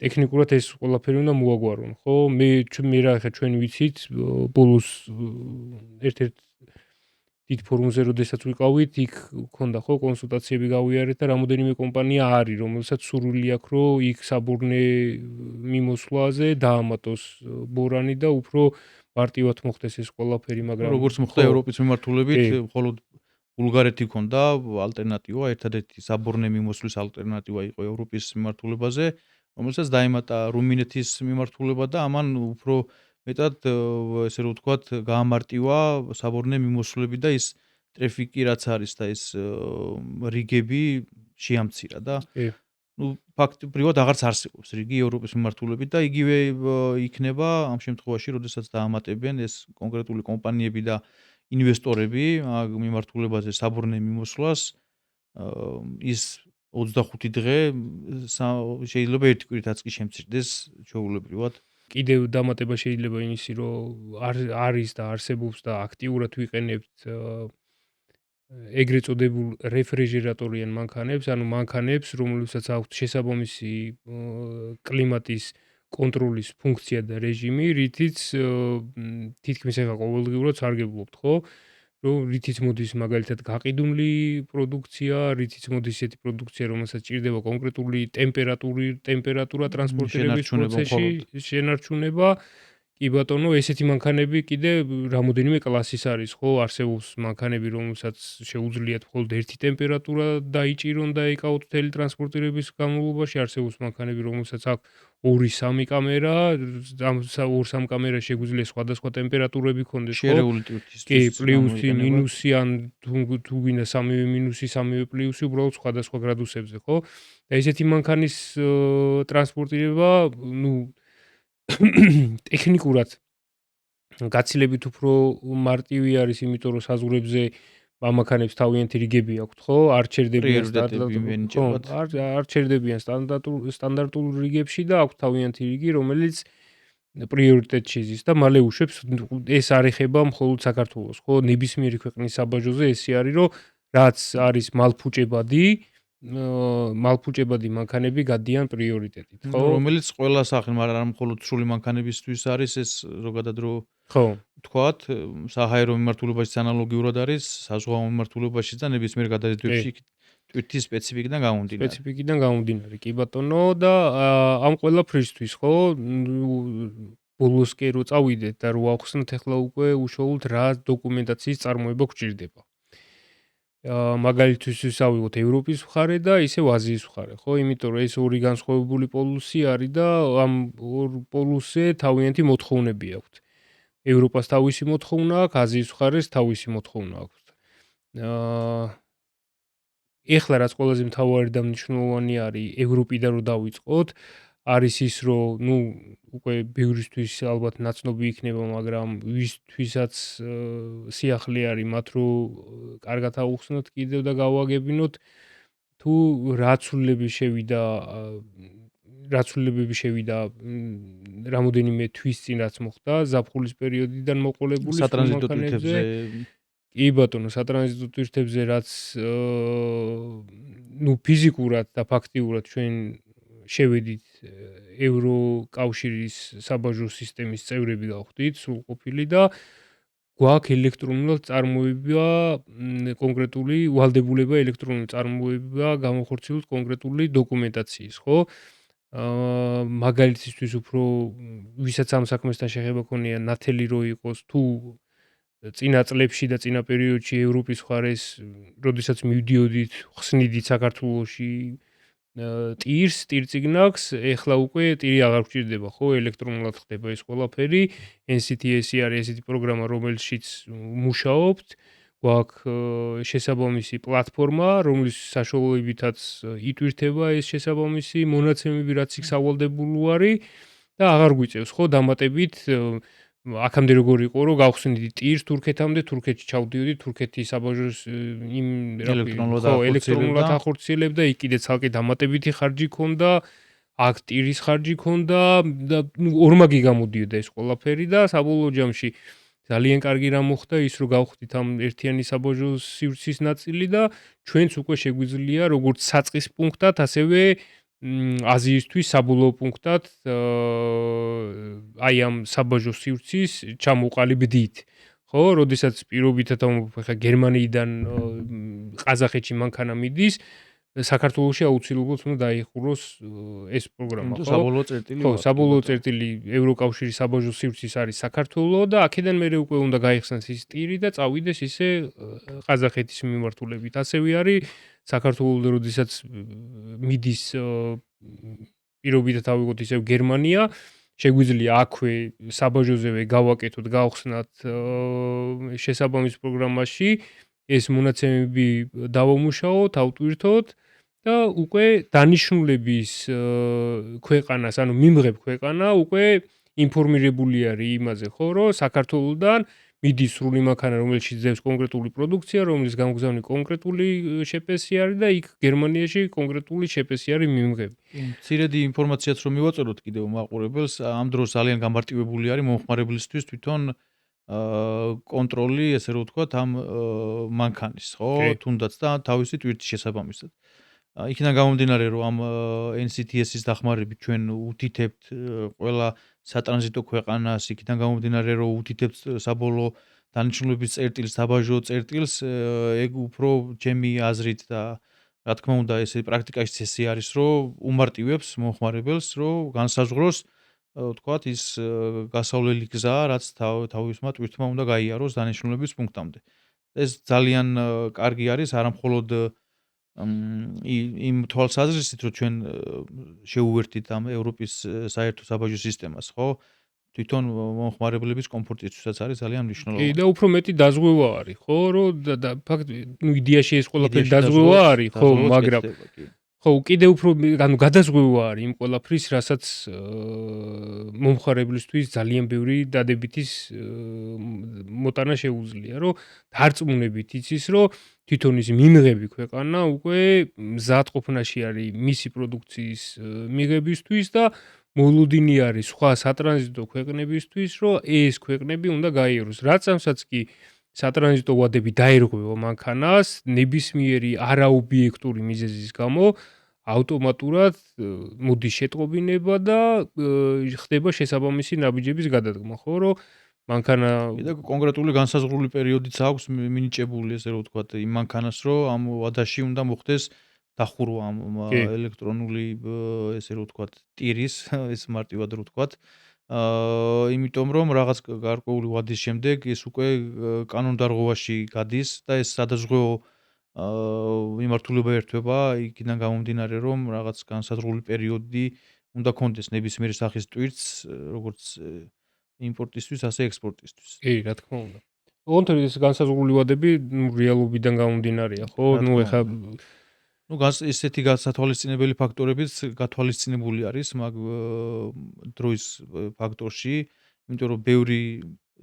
ტექნიკურად ეს ყველაფერი უნდა მოაგვარონ, ხო? მე რა ხა ჩვენ ვიცით, ბოლოს ერთ-ერთ დიდ ფორუმზე როდესაც ვიყავით, იქ ქონდა ხო კონსულტაციები გავიარეთ და რამოდენიმე კომპანია არის, რომელსაც სურვილი აქვს, რომ იქ საბორნე მიმოსვლაზე დაამატოს ბორანი და უფრო მარტივად მოხდეს ეს ყველაფერი, მაგრამ როგორც მოხდა ევროპის მიმართულებით, მხოლოდ ბულგარეთი ქონდა ალტერნატივა, ერთადერთი საბორნე მიმოსვლის ალტერნატივა იყო ევროპის მიმართულებაზე, რომელსაც დაემატა რუმინეთის მიმართულება და ამან უფრო მეტად ესე რომ ვთქვათ, გაამარტივა საბორნე მიმოსვლები და ის ტრაფიკი რაც არის და ეს რიგები შეამცირა და ნუ ფაქტობრივად აღარც არსებობს რიგი ევროპის მიმართულებით და იგივე იქნება ამ შემთხვევაში, როდესაც დაამატებენ ეს კონკრეტული კომპანიები და ინვესტორები მიმართულებაზე საბორნე მიმოსვლას ის 25 დღე შეიძლება ერთი კვირითაც კი შემცირდეს ჩვეულებრივად. კიდევ დამატება შეიძლება იმისი, რომ არის და არსებობს და აქტიურად ვიყენებთ ეგრეთ წოდებულ რეფრიჟერატორიან მანქანებს, ანუ მანქანებს, რომლებსაც აქვთ შესაბამისი კლიმატის კონტროლის ფუნქცია და რეჟიმი, რითიც თითქმის ეხლა ყოველდღიურად სარგებლობთ, ხო? რომ რითიც მოდის მაგალითად გაყიდული პროდუქცია, რითიც მოდის ესეთი პროდუქცია, რომელსაც ჭირდება კონკრეტული ტემპერატურა ტრანსპორტირების პროცესში, შენარჩუნება. კი ბატონო, ესეთი მანქანები კიდე რამოდენიმე კლასის არის, ხო? არსებობს მანქანები, რომელსაც შეუძლიათ მხოლოდ ერთი ტემპერატურა დაიჭირონ და ეკავოთ მთელი ტრანსპორტირების განმავლობაში, არსებობს მანქანები, რომელსაც აქვს 2-3 კამერა, ამ 2-3 კამერას შეგვიძლია სხვადასხვა ტემპერატურები ქონდეს, ხო? შერეული ტვირთის. კი, პლუსი, მინუსი, ან თუ გინდა სამივე მინუსი, სამივე პლუსი, უბრალოდ სხვადასხვა გრადუსებზე, ხო? და ესეთი მანქანის ტრანსპორტირება, ნუ ტექნიკურად გაცილებით უფრო მარტივი არის, იმიტომ რომ საზღვრებზე მანქანებს თავიანთი რიგები აქვთ, ხო? არ ჩერდებიან სტანდარტულ რიგებში და აქვთ თავიანთი რიგი, რომელიც პრიორიტეტში ზის და მალე უშვებს, ეს არ ეხება მხოლოდ საქართველოს, ხო? ნებისმიერი ქვეყნის საბაჟოზე ესე არის, რომ რაც არის მალფუჭებადი მანქანები გადიან პრიორიტეტით, ხო? რომელიც ყველა სახე, მაგრამ არა მხოლოდ სრული მანქანებისთვის არის ეს ზოგადად რო ხო, თქვათ, საჰაერო მიმართულებაშიც ანალოგიურად არის, საზღვაო მიმართულებაშიც და ნებისმიერ გადაზიდვებში ტვირთის სპეციფიკიდან გამომდინარე. კი ბატონო და ამ ყველაფრისთვის, ხო, ბოლოსკე რო წავიდეთ და რო ახსნათ ახლა უკვე უშუალოდ რა დოკუმენტაციის წარმოება გვჭირდება. მაგალითთვის ვისაუბროთ ევროპის მხარე და ისევ აზიის მხარე, ხო? იმიტომ რომ ეს ორი განსხვავებული პოლუსი არის და ამ ორ პოლუსზე თავიანთი მოთხოვნები აქვთ. ევროპას თავისი მოთხოვნა აქვს, აზიის მხარეს თავისი მოთხოვნა აქვს. ეხლა რაც ყველაზე მთავარი და მნიშვნელოვანი არის ევროპიდან რო დავიწყოთ, არის ის, რომ ნუ უკვე ბევრისთვის ალბათ ნაცნობი იქნება, მაგრამ ვისთვისაც სიახლე არის მათ რო კარგად აუხსნათ კიდევ და გავაგებინოთ, თუ რაცვლილებები შევიდა რამოდენიმე თვის წინ რაც მოხდა ზაფხულის პერიოდიდან მოყოლებული სატრანზიტო ტვირთებზე. კი ბატონო, სატრანზიტო ტვირთებზე რაც ნუ ფიზიკურად და ფაქტიურად ჩვენ შევედით ევროკავშირის საბაჟო სისტემის წევრები გავხდით, სრულყოფილი და გვაქვს ელექტრონულად წარმოება კონკრეტული ვალდებულება ელექტრონული წარმოება გამოხორციელოთ კონკრეტული დოკუმენტაციის, ხო? მაგალითისთვის უფრო ვისაც ამ საქმესთან შეხება ქონია ნათელი რო იყოს თუ წინა წლებში და წინა პერიოდში ევროპის მხარეს, როდესაც მივდიოდით, ხსნიდით საქართველოში ტირწიგნაკს, ეხლა უკვე ტირი აღარ გვჭირდება, ხო, ელექტრონულად ხდება ეს ყველაფერი. NCTS-ი არის ესეთი პროგრამა, რომელშიც მუშაობთ. გვაქვს შესაბამისი პლატფორმა, რომლის საშუალებითაც იტვირთება ეს შესაბამისი მონაცემები, რაც იქ სავალდებულო არის და აღარ გვიწევს, ხო, დამატებით აქამდე როგორ იყო, რომ გავხსნიდი ტირს თურქეთამდე, თურქეთში ჩავდიოდი, თურქეთის საბაჟოს იმ ელექტრონულად ახორციელებდა, იქ კიდე ცალკე დამატებითი ხარჯი ქონდა, აქ ტირის ხარჯი ქონდა და ორმაგი გამოდიოდა ეს ყველაფერი და საბოლოო ჯამში ძალიან კარგი რამ მოხდა ის, რომ გავხდით ამ ერთიანი საბაჟოს სივრცის ნაწილი და ჩვენც უკვე შეგვიძლია როგორც საწყის პუნქტად, ასევე აზიისთვის საბოლოო პუნქტად აი ამ საბაჟოს სივრცის ჩამოყალიბდით. ხო, როდესაც პირობითად ხა გერმანიიდან ყაზახეთში მანქანა მიდის, საქართველოში აუცილებლად უნდა დაიხუროს ეს პროგრამა, ხო? საბოლოო წერტილი. ხო, საბოლოო წერტილი ევროკავშირის საბაჟო სივრცის არის საქართველო და აქედან მერე უკვე უნდა გაიხსნას ის ტირი და წავიდეს ისე ყაზახეთის მიმართულებით. ასევე არის საქართველოს როდესაც მიდის პირობითად ავიღოთ ისე გერმანია, შეგვიძლია აქვე საბაჟოზევე გავაკეთოთ, გავხსნათ შესაბამის პროგრამაში ეს მონაცემები დავამუშაოთ, ავტვირთოთ და უკვე დანიშნულების ქვეყანას, ანუ მიმღებ ქვეყანა უკვე ინფორმირებული არის იმაზე, ხო, რომ საქართველოსდან მიდის სრული მანქანა, რომელშიც ძევს კონკრეტული პროდუქცია, რომლის გამგზავნი კონკრეტული შეპესი არის და იქ გერმანიაში კონკრეტული შეპესი არის მიმღები. მცირედი ინფორმაციაც რომ მივაწეროთ კიდევ მაყურებელს, ამ დროს ძალიან გამარტივებული არის მომხმარებლისთვის თვითონ კონტროლი, ესე რომ ვთქვათ, ამ მანქანის, ხო, თუნდაც და თავისი ტვირთის შესაბამისად. იქიდან გამომდინარე, რომ ამ NCTS-ის დახმარებით ჩვენ უთითებთ ყველა სატრანზიტო ქვეყანას, იქიდან გამომდინარე, რომ უთითებთ საბოლოო დანიშნულების წერტილს, საბაჟო წერტილს, ეგ უფრო ჩემი აზრით და რა თქმა უნდა, ესე პრაქტიკაში წესი არის, რომ უმარტივებს მომხმარებელს, რომ განსაზღვროს ვთქვათ ის გასავლელი გზა, რაც თავისმა ტვირთმა უნდა გაიაროს დანიშნულების პუნქტამდე. ეს ძალიან კარგი არის, არა მხოლოდ იმ თვალსაზრისით, რომ ჩვენ შეუერთდით ამ ევროპის საერთო საბაჟო სისტემას, ხო? თვითონ მომხმარებლების კომფორტისთვისაც არის ძალიან მნიშვნელოვანი. კი, და უფრო მეტი დაზღვევა არის, ხო, რომ ფაქტი, იდეაში ეს ყველაფერი დაზღვევა არის, ხო, მაგრამ ხო, კიდე უფრო ანუ გადაზღვევა არის იმ ყველაფრის, რასაც მომხმარებლისთვის ძალიან ბევრი დადებითის მოტანა შეუძლია, რომ დარწმუნებით იცის, რომ თვითონ ის მიმღები ქვეყანა უკვე მზადყოფნაში არის მისი პროდუქციის მიღებისთვის და მოლოდინი არის სხვა სატრანზიტო ქვეყნებისთვის, რომ ეს ქვეყნები უნდა გაიაროს. რაცამსაც კი სატრანზიტო ვადები დაერღვევა მანქანას, ნებისმიერი არაობიექტური მიზეზის გამო ავტომატურად მოდის შეტყობინება და ხდება შესაბამისი ნაბიჯების გადადგმა, ხო, რომ მანქანა და კონკრეტული განსაზღვრული პერიოდიც აქვს მინიჭებული, ესე რომ ვთქვათ, იმ მანქანას, რომ ამ ვადაში უნდა მოხდეს დახურვა ამ ელექტრონული, ესე რომ ვთქვათ, ტირის, ეს მარტივად რო ვთქვათ. იმიტომ რომ რაღაც გარკვეული ვადის შემდეგ ეს უკვე კანონდარღვევაში გადის და ეს სადაზღვეო მიმართულება ერთვება იქიდან გამომდინარე, რომ რაღაც განსაზღვრული პერიოდი უნდა კონდეს ნებისმიერი სახის ტვირთს, როგორც იმპორტისთვის, ასე ექსპორტისთვის. კი, რა თქმა უნდა. ოღონდ ეს განსაზღვრული ვადები რეალობიდან გამომდინარეა, ხო? ეხა ესეთი გასათვალისწინებელი ფაქტორებიც გათვალისწინებული არის მაგ დროის ფაქტორში, იმიტომ რომ ბევრი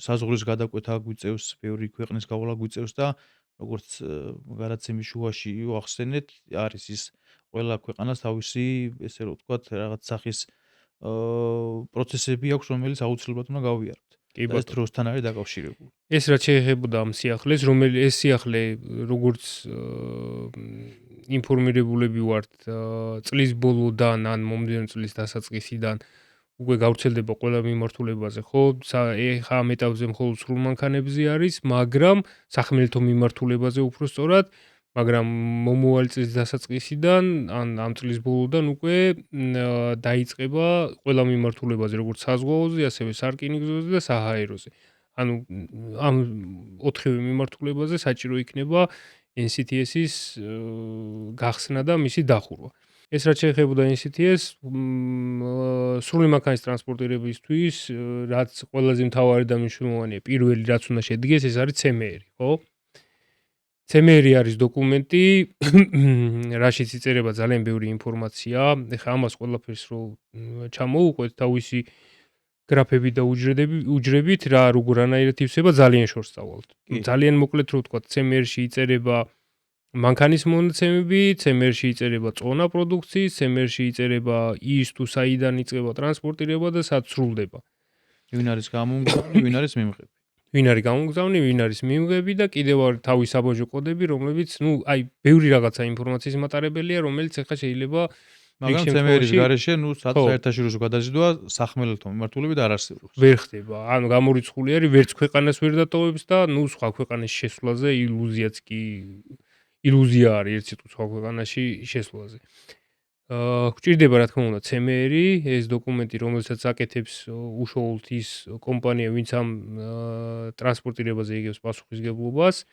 საზღვრის გადაკვეთა გვიწევს, ბევრი ქვეყნის გავლა გვიწევს და როგორც გადაცემის შუაში ვახსენეთ, არის ის ყველა ქვეყანას თავისი, ესე რომ ვთქვათ, რაღაც სახის პროცესები აქვს, რომელიც აუცილებლად უნდა გავიაროთ. ეს დროსთან არის დაკავშირებული. ეს რაც შეეხებოდა ამ სიახლეს, ეს სიახლე როგორც ინფორმირებულები ვართ წლის ბოლოდან ან მომდევნო წლის დასაწყისიდან უკვე გავრცელდება ყველა მიმართულებაზე, ხო? ეხა ამ ეტაპზე მხოლოდ სრულ მანქანებზე არის, მაგრამ სახმელეთო მიმართულებაზე უფრო სწორად, მაგრამ მომავალი წლის დასაწყისიდან ან ამ წლის ბოლოდან უკვე დაიწყება ყველა მიმართულებაზე, როგორც საზღვაოზე, ასევე სარკინიგზოზე და საჰაეროზე. ანუ ამ 4 მიმართულებაზე საჭირო იქნება NCTS-ის გახსნა და მისი დახურვა. ეს რაც შეეხებოდა NCTS, სრული მანქანის ტრანსპორტირებისთვის, რაც ყველაზე მთავარი და მნიშვნელოვანია, პირველი რაც უნდა შედგეს, ეს არის CMR, ხო? CMR არის დოკუმენტი, რაშიც იწერება ძალიან ბევრი ინფორმაცია. ეხლა ამას ყველაფერს რო ჩამოუყვეთ თავისი გრაფები და უჯრებით, როგორანაირად ივსება ძალიან შორს წავალთ. ძალიან მოკლედ რო ვთქვათ, CMR-ში იწერება მანქანის მონაცემები, CMR-ში იწერება წონა პროდუქციის, CMR-ში იწერება ის თუ საიდან იწყება ტრანსპორტირება და სად სრულდება. ვინ არის გამომგზავნი, ვინ არის მიმღები. ვინ არის გამომგზავნი, ვინ არის მიმღები და კიდევ არის თავის საბაჟო კოდები, რომლებიც, ბევრი რაღაცა ინფორმაციის მატარებელია, რომელიც ახლა შეიძლება მაგრამ CMR-ის გარეშე, საერთაშორისო გადაზიდვა სახმელეთო მიმართულებით არ არსებობს. ვერ ხდება. ანუ გამორიცხული არის, ვერც ქვეყანას ვერ დატოვებს და სხვა ქვეყანის შესვლაზე ილუზია არის ერთ სიტყვით სხვა ქვეყანაში შესვლაზე. გვჭირდება რა თქმა უნდა CMR, ეს დოკუმენტი, რომელსაც აკეთებს უშუალოდ ის კომპანია, ვინც ამ ტრანსპორტირებაზე იგებს პასუხისგებლობას.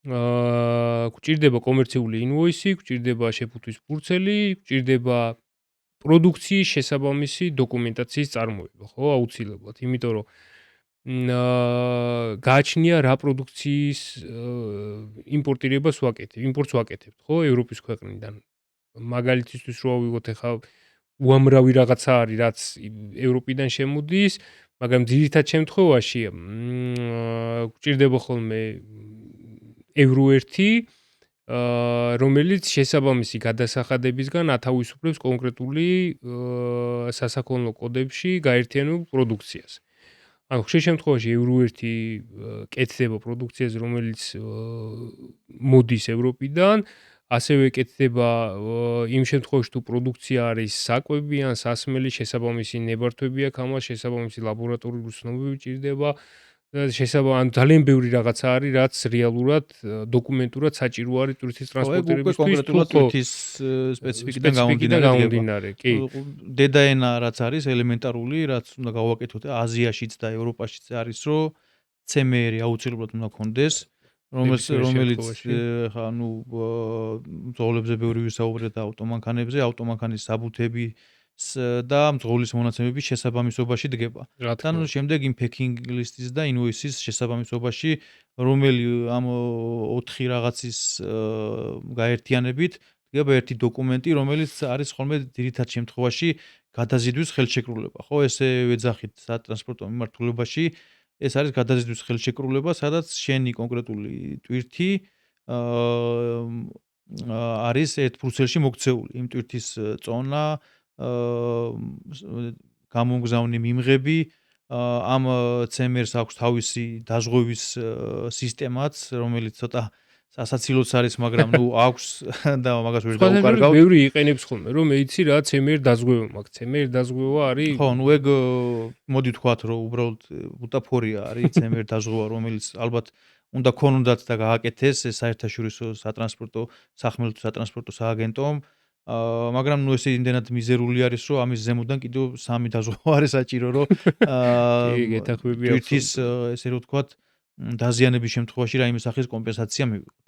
გვჭირდება კომერციული ინვოისი, გვჭირდება შეფუთვის ფურცელი, გვჭირდება პროდუქციის შესაბამისი დოკუმენტაციის წარმოება, ხო, აუცილებლად, იმიტომ რომ გააჩნია რა პროდუქციის იმპორტირებას იმპორტს ვაკეთებთ, ხო, ევროპის ქვეყნიდან. მაგალითისთვის რო ავიღოთ ახლა უამრავი რაღაცა არის, რაც ევროპიდან შემოდის, მაგრამ ძირითად შემთხვევაში გვჭირდება ხოლმე ევრო 1, რომელიც შესაბამისი გადასახადებისგან ათავისუფლებს კონკრეტული სასაქონლო კოდებში გაერთიანებულ პროდუქციას. ანუ ხშირ შემთხვევაში ევრო 1 კეთდება პროდუქციაზე, რომელიც მოდის ევროპიდან, ასევე კეთდება იმ შემთხვევაში თუ პროდუქცია არის საკვები ან სასმელი, შესაბამისი ნებართვები აქვს, ამას შესაბამისი ლაბორატორიული ცნობები ჭირდება. ან ძალიან ბევრი რაღაცა არის, რაც რეალურად დოკუმენტურად საჭირო არის ტვირთის ტრანსპორტირებისთვის. კონკრეტულად ტვირთის სპეციფიკიდან გამომდინარე, კი. დედაენა რაც არის ელემენტარული, რაც უნდა გავაკეთოთ აზიაშიც და ევროპაშიც არის, რომ CMR აუცილებლად უნდა გქონდეს, რომელიც ხა მძღოლებზე ბევრი ვისაუბრეთ და ავტომანქანებზე, ავტომანქანის საბუთები და მძღოლის მონაცემების შესაბამისობაში დგება. და შემდეგ იმ packing list-ის და invoice-ის შესაბამისობაში, რომელი ამ 4 რაღაცის გაერთიანებით დგება ერთი დოკუმენტი, რომელიც არის ხოლმე ძირითად შემთხვევაში გადაზიდვის ხელშეკრულება. ხო, ესე ვეძახით სატრანსპორტო მიმართულებაში, ეს არის გადაზიდვის ხელშეკრულება, სადაც შენი კონკრეტული ტვირთი არის ერთ ბრუსელში მოქცეული. იმ ტვირთის წონა, გამომგზავნი მიმღები, ამ CMR-ს აქვს თავისი დაზღვევის სისტემაც, რომელიც ცოტა სასაცილოც არის, მაგრამ აქვს და მაგას ვერ დაუკარგავთ. ბევრი იყენებს ხოლმე, რომ მეიცი რა CMR დაზღვევა მაქვს. CMR დაზღვევა არის. ხო, ეგ მოდი ვთქვათ, რომ უბრალოდ ბუტაფორია არის CMR დაზღვევა, რომელიც ალბათ უნდა ქონოდათ და გააკეთეს საერთაშორისო სახმელეთო სატრანსპორტო სააგენტომ. მაგრამ ესე იმდენად მიზერული არის, რომ ამის ზემოდან კიდევ 3 დაზღვევა არის საჭირო, რომ ტვირთის ესე რომ ვთქვათ, დაზიანების შემთხვევაში რაიმე სახის კომპენსაცია მივიღოთ.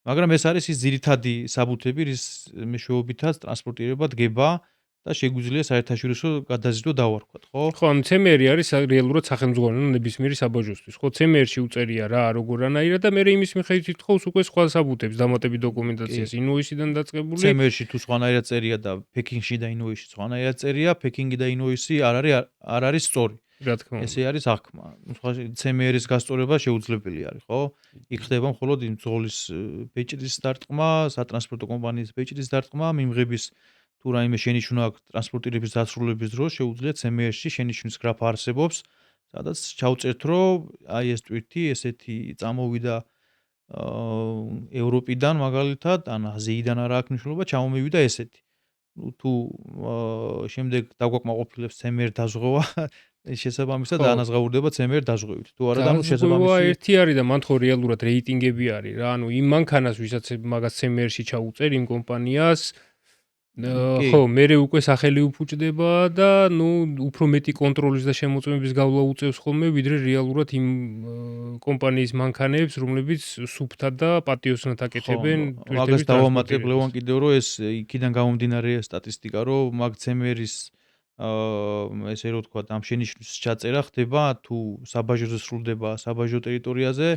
მაგრამ ეს არის ის ძირითადი საბუთები, რის მეშვეობითაც ტრანსპორტირება დგება და შეგვიძლია საერთაშორისო გადაზიდვა დავარქვათ, ხო? ხო, ანუ CMR არის რეალურად სახელმძღვანელო ნებისმიერი საბაჟოსთვის. ხო, CMR-ში უწერია რა, როგორანაირად და მე იმის მიხედვით ითხოვს უკვე სხვა საბუთებს, დამატებით დოკუმენტაციას invoice-დან დაწყებული. CMR-ში თუ სხვანაირად წერია და packing-ში და invoice-ში სხვანაირად წერია, packing-ი და invoice-ი არ არის სწორი. რა თქმა უნდა. ესე არის აღქმა. CMR-ის გასწორება შეუძლებელი არის, ხო? იქ ხდება მხოლოდ იმ ძღოლის ბეჭდის დარტყმა, სატრანსპორტო კომპანიის ბეჭდის დარტყმა, მიმღების თუ რაიმე შენიშვნა აქვს ტრანსპორტირების დასრულების დროს, შეუძლია CMR-ში შენიშვნის გრაფა არსებობს, სადაც ჩავწერთ, რომ აი ეს ტვირთი ესეთი წამოვიდა ევროპიდან მაგალითად, ან აზიიდან არა აქვს მნიშვნელობა, ჩამომივიდა ესეთი. თუ შემდეგ დაგვაკმაყოფილებს CMR დაზღვევა, შესაბამისად ანაზღაურდება CMR დაზღვევით. თუ არა და შესაბამისი ერთი არის და მან ხო რეალურად რეიტინგები არის რა. ანუ იმ მანქანას, ვისაც მაგას CMR-ში ჩაუწერ იმ კომპანიას ხო, მერე უკვე სახელი უფუჭდება და უფრო მეტი კონტროლის და შემოწმების გავლა უწევს ხოლმე, ვიდრე რეალურად იმ კომპანიის მანქანებს, რომლებიც სუფთად და პატიოსნად აკეთებენ მაგას დავამატებ ლევან კიდევ რომ ეს იქიდან გამომდინარე სტატისტიკა რომ მაგ CMR-ის ესე რომ თქვა ამ შენიშვნის ჩაწერა ხდება თუ საბაჟოზე სრულდება საბაჟო ტერიტორიაზე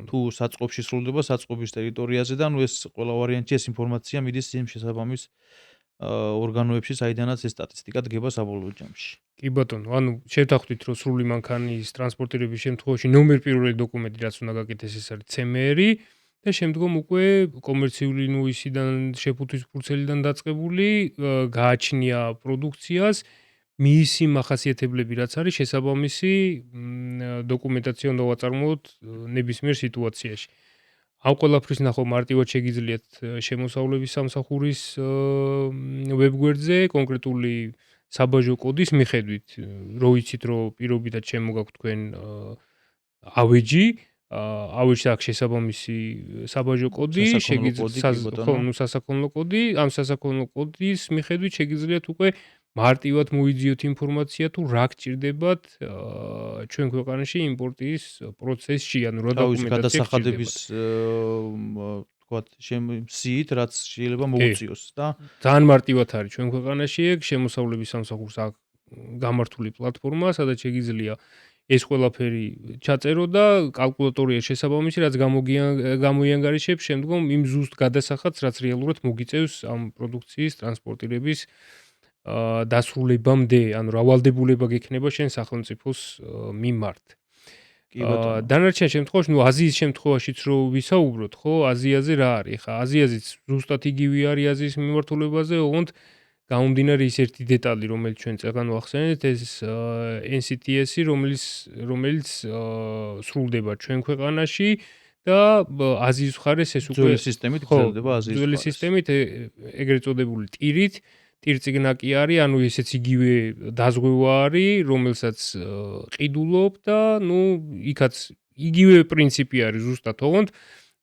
თუ საწყობში სრულდება საწყობის ტერიტორიაზე და ეს ყველა ვარიანტში ეს ინფორმაცია მიდის იმ შესაბამის ორგანოებში, საიდანაც ეს სტატისტიკა დგება საბოლოო ჯამში. კი ბატონო, ანუ შევთანხმდით, რომ სრული მანქანის ტრანსპორტირების შემთხვევაში ნომერ პირველი დოკუმენტი, რაც უნდა გაკეთდეს, ეს არის CMR-ი და შემდგომ უკვე კომერციული ისიდან შეფუთვის ფურცელიდან დაწყებული გააჩნია პროდუქციას მისი მახასიათებლები, რაც არის შესაბამისი დოკუმენტაცია უნდა ვაწარმოოთ ნებისმიერ სიტუაციაში. ამ ყველაფრის ნახო მარტივად შეგიძლიათ შემოსავლების სამსახურის ვებგვერდზე კონკრეტული საბაჟო კოდის მიხედვით, რო იცით რომ პირობითად შემოგაქვთ თქვენ ავეჯი, ავეჯს აქვს შესაბამისი საბაჟო კოდი, შეგიძლიათ სასაქონლო კოდი, ამ სასაქონლო კოდის მიხედვით შეგიძლიათ უკვე მარტივად მოიძიოთ ინფორმაცია თუ რა გჭირდებათ ჩვენ ქვეყანაში იმპორტის პროცესში, ანუ რა დოკუმენტაცია გადასახადების თქვათ შემსიით, რაც შეიძლება მოუწიოს და ძალიან მარტივად არის ჩვენ ქვეყანაში ეგ შემოსავლების სამსახურს აქვს გამართული პლატფორმა, სადაც შეგიძლია ეს ყველაფერი ჩაწერო და კალკულატორია შესაბამისი, რაც გამოიანგარიშებს შემდგომ იმ ზუსტ გადასახადს, რაც რეალურად მოგიწევს ამ პროდუქციის ტრანსპორტირების დასრულებამდე, ანუ რავალდებულება გექნება შენ სახელმწიფოს მიმართ. დანარჩენ შემთხვევაში, აზიის შემთხვევაშიც რო ვისაუბროთ, ხო, აზიაზე რა არის? ხა აზიაზეც ზუსტად იგივე არის აზიის მიმართულებაზე, ოღონდ გამომდინარე ის ერთი დეტალი, რომელიც ჩვენ წეგან ვახსენეთ, ეს NCTS-ი, რომელიც სრულდება ჩვენ ქვეყანაში და აზიის მხარეს ეს უკვე ძველი სისტემით გრძელდება აზიის მხარეს. ძველი სისტემით ეგრეთ წოდებული ტირით ტირწიგნაკი არის, ანუ ესეც იგივე დაზღვევა არის, რომელსაც ყიდულობ და იქაც იგივე პრინციპი არის ზუსტად, ოღონდ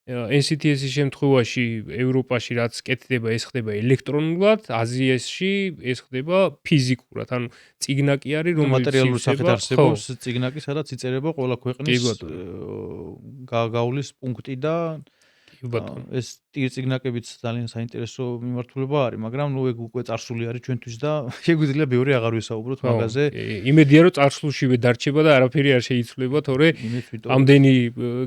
NCTS-ის შემთხვევაში ევროპაში რაც კეთდება, ეს ხდება ელექტრონულად, აზიაში ეს ხდება ფიზიკურად, ანუ წიგნაკი არის, რომელიც მატერიალური სახით არსებობს წიგნაკი, სადაც იწერება ყველა ქვეყნის გაგავლის პუნქტი და ეს ტირწიგნაკებიც ძალიან საინტერესო მიმართულება არის, მაგრამ ეგ უკვე წარსული არის ჩვენთვის და შეგვიძლია ბევრი აღარ ვისაუბროთ მაგაზე. იმედია რომ წარსულშივე დარჩება და არაფერი არ შეიცვლება, თორე ამდენი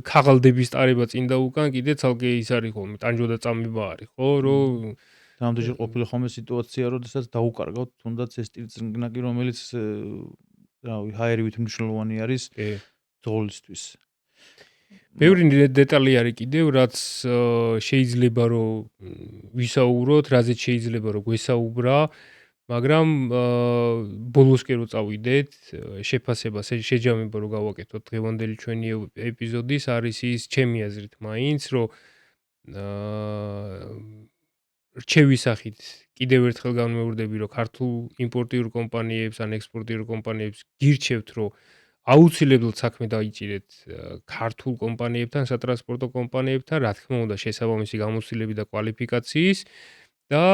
ქაღალდების ტარება წინ და უკან კიდე ცალკე ის არის ხოლმე, ტანჯვა და წამება არის, ხო, რომ რამდენჯერ ყოფილი ხოლმე სიტუაცია, როდესაც დაუკარგავთ თუნდაც ეს ტირწიგნაკი, რომელიც რავი, ჰაერივით მნიშვნელოვანი არის ძღოლისთვის. ბევრი დეტალი არის კიდევ, რაც შეიძლება რომ ვისაუბროთ, რაზეც შეიძლება რომ გვესაუბრა, მაგრამ ბოლოსკენ რო წავიდეთ, შეფასება, შეჯამება რომ გავაკეთოთ დღევანდელი ჩვენი ეპიზოდის, არის ის ჩემი აზრით მაინც, რომ რჩევის სახით კიდევ ერთხელ განმეორდები, რომ ქართულ იმპორტიულ კომპანიებს ან ექსპორტიულ კომპანიებს გირჩევთ, რომ აუცილებლად საქმე დაიჭირეთ ქართულ კომპანიებთან, სატრანსპორტო კომპანიებთან, რა თქმა უნდა, შესაბამისი გამოცდილები და კვალიფიკაციის და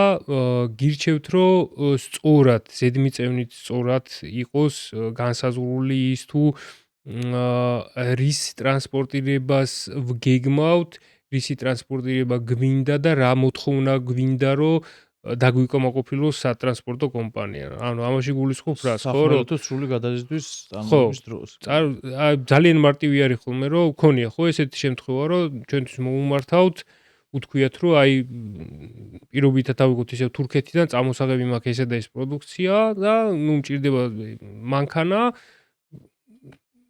გირჩევთ, რომ სწორად, ზედმიწევნით სწორად იყოს განსაზღვრული ის თუ რის ტრანსპორტირებას ვგეგმავთ, რისი ტრანსპორტირება გვინდა და რა მოთხოვნა გვინდა, რომ დაგვიკმაყოფილოს სატრანსპორტო კომპანია. ანუ ამაში გულისხმობ რას, ხო, რომ სრული გადაზიდვის წარმოების დროს. ძალიან მარტივი არის ხოლმე, რომ გქონია ხო ესეთი შემთხვევა, რომ ჩვენთვის მოუმართავთ, უთქვიათ, რომ აი პირობითად ავიღოთ ისევ თურქეთიდან წამოსაღები მაქვს ესა და ეს პროდუქცია და მჭირდება მანქანა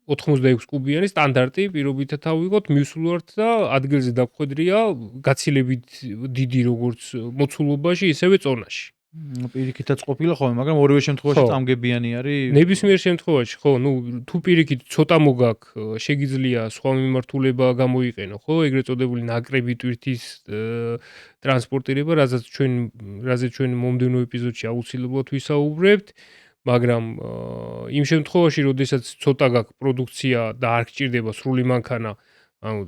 86 კუბიანი სტანდარტი პირობითად ავიღოთ, მივსულვართ და ადგილზე დაგვხვედრია გაცილებით დიდი როგორც მოცულობაში, ისევე წონაში. პირიქითაც ყოფილა ხოლმე, მაგრამ ორივე შემთხვევაში წამგებიანი არის. ნებისმიერ შემთხვევაში, ხო, თუ პირიქით ცოტა მოგაქვს, შეგიძლია სხვა მიმართულება გამოიყენო, ხო, ეგრეთ წოდებული ნაკრები ტვირთის ტრანსპორტირება, რაზეც ჩვენ მომდევნო ეპიზოდში აუცილებლად ვისაუბრებთ. მაგრამ იმ შემთხვევაში, როდესაც ცოტა გაქვს პროდუქცია და არ გჭირდება სრული მანქანა, ანუ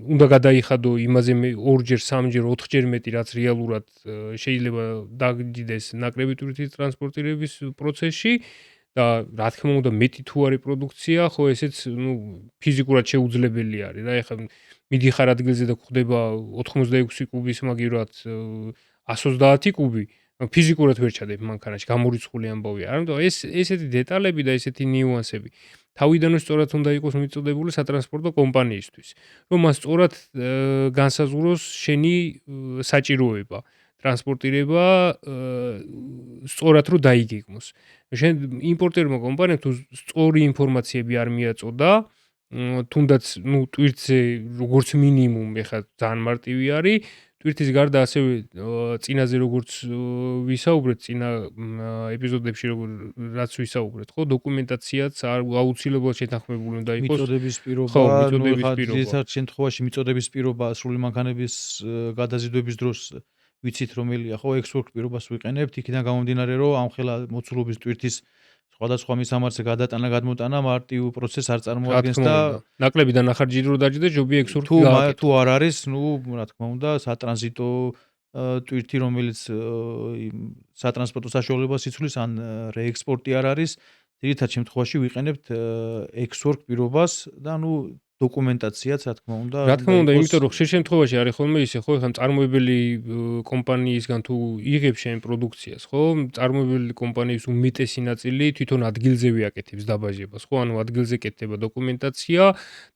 უნდა გადაიხადო იმაზე ორჯერ, სამჯერ, ოთხჯერ მეტი, რაც რეალურად შეიძლება დაგიდეს ნაკლები ტვირთის ტრანსპორტირების პროცესში და რა თქმა უნდა მეტი თუ არის პროდუქცია, ხო ესეც ფიზიკურად შეუძლებელი არის რა. ეხლა მიდიხარ ადგილზე და გვხდება 86 კუბის მაგივრად 130 კუბი, ფიზიკურად ვერ ჩადებ მანქანაში, გამორიცხული ამბავია. არა, ესეთი დეტალები და ესეთი ნიუანსები თავიდანვე სწორად უნდა იყოს მიწოდებული სატრანსპორტო კომპანიისთვის, რომ მას სწორად განსაზღვროს შენი საჭიროება, ტრანსპორტირება სწორად რომ დაიგეგმოს. შენ იმპორტერმა კომპანიამ თუ სწორი ინფორმაციები არ მიაწოდა, თუნდაც ტვირთზე როგორც მინიმუმ ეხლა ძალიან მარტივი არის, ტვირთის გარდა ასევე წინაზე როგორც ვისაუბრეთ წინა ეპიზოდებში რაც ვისაუბრეთ, ხო, დოკუმენტაციაც აუცილებლად შეთანხმებული უნდა იყოს. მიწოდების პირობა, ხო, მიწოდების პირობა. ძირითადად შემთხვევაში მიწოდების პირობა სრული მანქანების გადაზიდვების დროს ვიცით რომელია, ხო, ex-work პირობას ვიყენებთ, იქიდან გამომდინარე, რომ ამ ხელა მოცულობის ტვირთის სხვადასხვა მისამართზე გადატანა გადმოტანა მარტივ პროცესს არ წარმოადგენს და ნაკლები დანახარჯი რო დაჯდა ჯობია ex-work თუ არ არის, რა თქმა უნდა, სატრანზიტო ტვირთი, რომელიც სატრანსპორტო საშუალებას იცვლის, ან რეექსპორტი არ არის, ძირითადად შემთხვევაში ვიყენებთ ex-work პირობას და დოკუმენტაციაც, რა თქმა უნდა. რა თქმა უნდა, იმიტომ რომ ხშირ შემთხვევაში არის ხოლმე ისე, ხო, ეხლა წარმოებელი კომპანიისგან თუ იღებ შენ პროდუქციას, ხო, წარმოებელი კომპანიის უმეტესი ნაწილი თვითონ ადგილზევე აკეთებს დაბაჟებას, ხო, ანუ ადგილზე კეთდება დოკუმენტაცია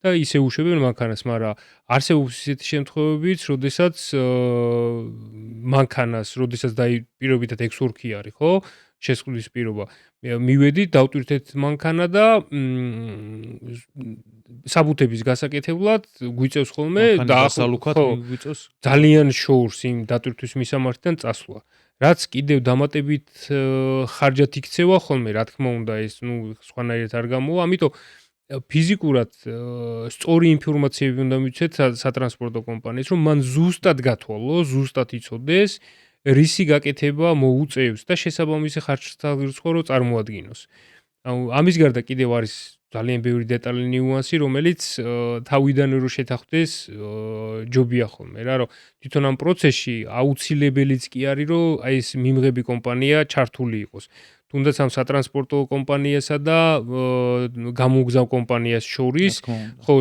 და ისე უშვებენ მანქანას, მაგრამ არსებობს ისეთი შემთხვევებიც, როდესაც მანქანას, როდესაც პირობითად ex-work-ი არის, ხო, შესყიდვის პირობა. მივედით, დავტვირთეთ მანქანა და საბუთების გასაკეთებლად გვიწევს ხოლმე და ახალუქად გვიწევს ძალიან შოურს იმ დატვირთვის მისამართიდან წასვლა. რაც კიდევ დამატებით ხარჯად იქცევა ხოლმე, რა თქმა უნდა, ეს სხვანაირად არ გამოვა, ამიტომ ფიზიკურად სწორი ინფორმაციები უნდა მიცეთ სატრანსპორტო კომპანიას, რომ მან ზუსტად გათვალო, ზუსტად იცოდეს რისი გაკეთება მოუწევს და შესაბამისი ხარჯთაღირსხვა რო წარმოადგინოს. ანუ ამის გარდა კიდევ არის ძალიან ბევრი დეტალი ნიუანსი, რომელიც თავიდანვე რო შეთანხმდეს ჯობია ხოლმე რა, რომ თვითონ ამ პროცესში აუცილებელიც კი არის, რომ აი ეს მიმღები კომპანია ჩართული იყოს. თუნდაც ამ სატრანსპორტო კომპანიასა და გამომგზავ კომპანიას შორის, ხო,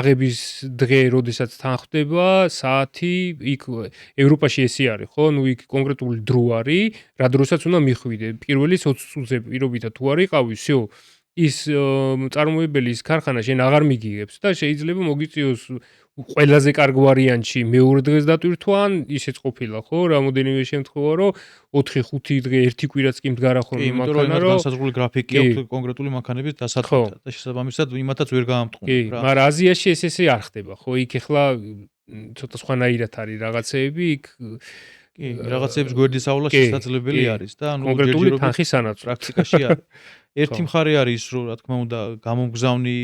აღების დღე, როდესაც თანხდება, საათი, იქ ევროპაში ესე არის, ხო, იქ კონკრეტული დრო არის, რა დროსაც უნდა მიხვიდე. პირველი 20 წუთზე პირობითად თუ არ იყავი, всё, ის წარმოებელი ის ქარხანა შენ აღარ მიგიღებს და შეიძლება მოგიწიოს ყველაზე კარგ ვარიანტში მეორე დღეს დატვირთვა, ან ისეც ყოფილა, ხო, რამოდენიმე შემთხვევა, რომ 4-5 დღე ერთი კვირაც კი მდგარა ხოლმე მანქანა, რომ განსაზღვრული გრაფიკი აქვს კონკრეტული მანქანების დასაწყისად და შესაბამისად იმათაც ვერ გაამტყუნებ რა. მაგრამ აზიაში ესე არ ხდება, ხო, იქ ეხლა ცოტა სხვანაირად არის რაღაცეები, იქ კი, რაღაცეებს გვერდის ავლა შესაძლებელი არის და კონკრეტული თანხის სანაცვლოდ პრაქტიკაში არის. ერთი მხარე არის ის, რომ რა თქმა უნდა, გამომგზავნი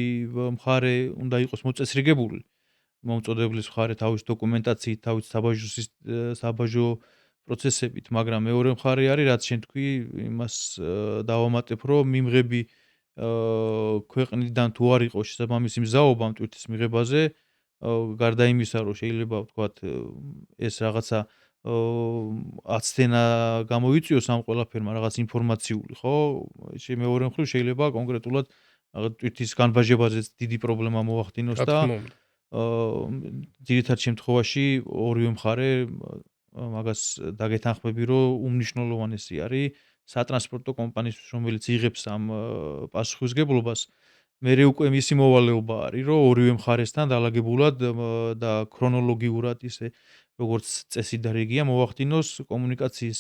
მხარე უნდა იყოს მოწესრიგებული. მომწოდებლის მხარე თავის დოკუმენტაციით, თავის საბაჟო პროცესებით, მაგრამ მეორე მხარე არის, რაც შენ თქვი, იმას დავამატებ, რომ მიმღები ქვეყნიდან თუ არ იყოს შესაბამისი მზაობა ამ ტვირთის მიღებაზე, გარდა იმისა, რომ შეიძლება ვთქვათ, ეს რაღაცა აცდენა გამოიწვიოს ამ ყველაფერმა, რაღაც ინფორმაციული, ხო? მეორე მხრივ შეიძლება კონკრეტულად ტვირთის განბაჟებაზეც დიდი პრობლემა მოახდინოს და ძირითად შემთხვევაში ორივე მხარე მაგას დაგეთანხმები, რომ უმნიშვნელოვანესი არის სატრანსპორტო კომპანიისთვის, რომელიც იღებს ამ პასუხისგებლობას, მერე უკვე მისი მოვალეობა არის, რომ ორივე მხარესთან დალაგებულად და ქრონოლოგიურად ისე როგორც წესი და რეგია მოახდინოს კომუნიკაციის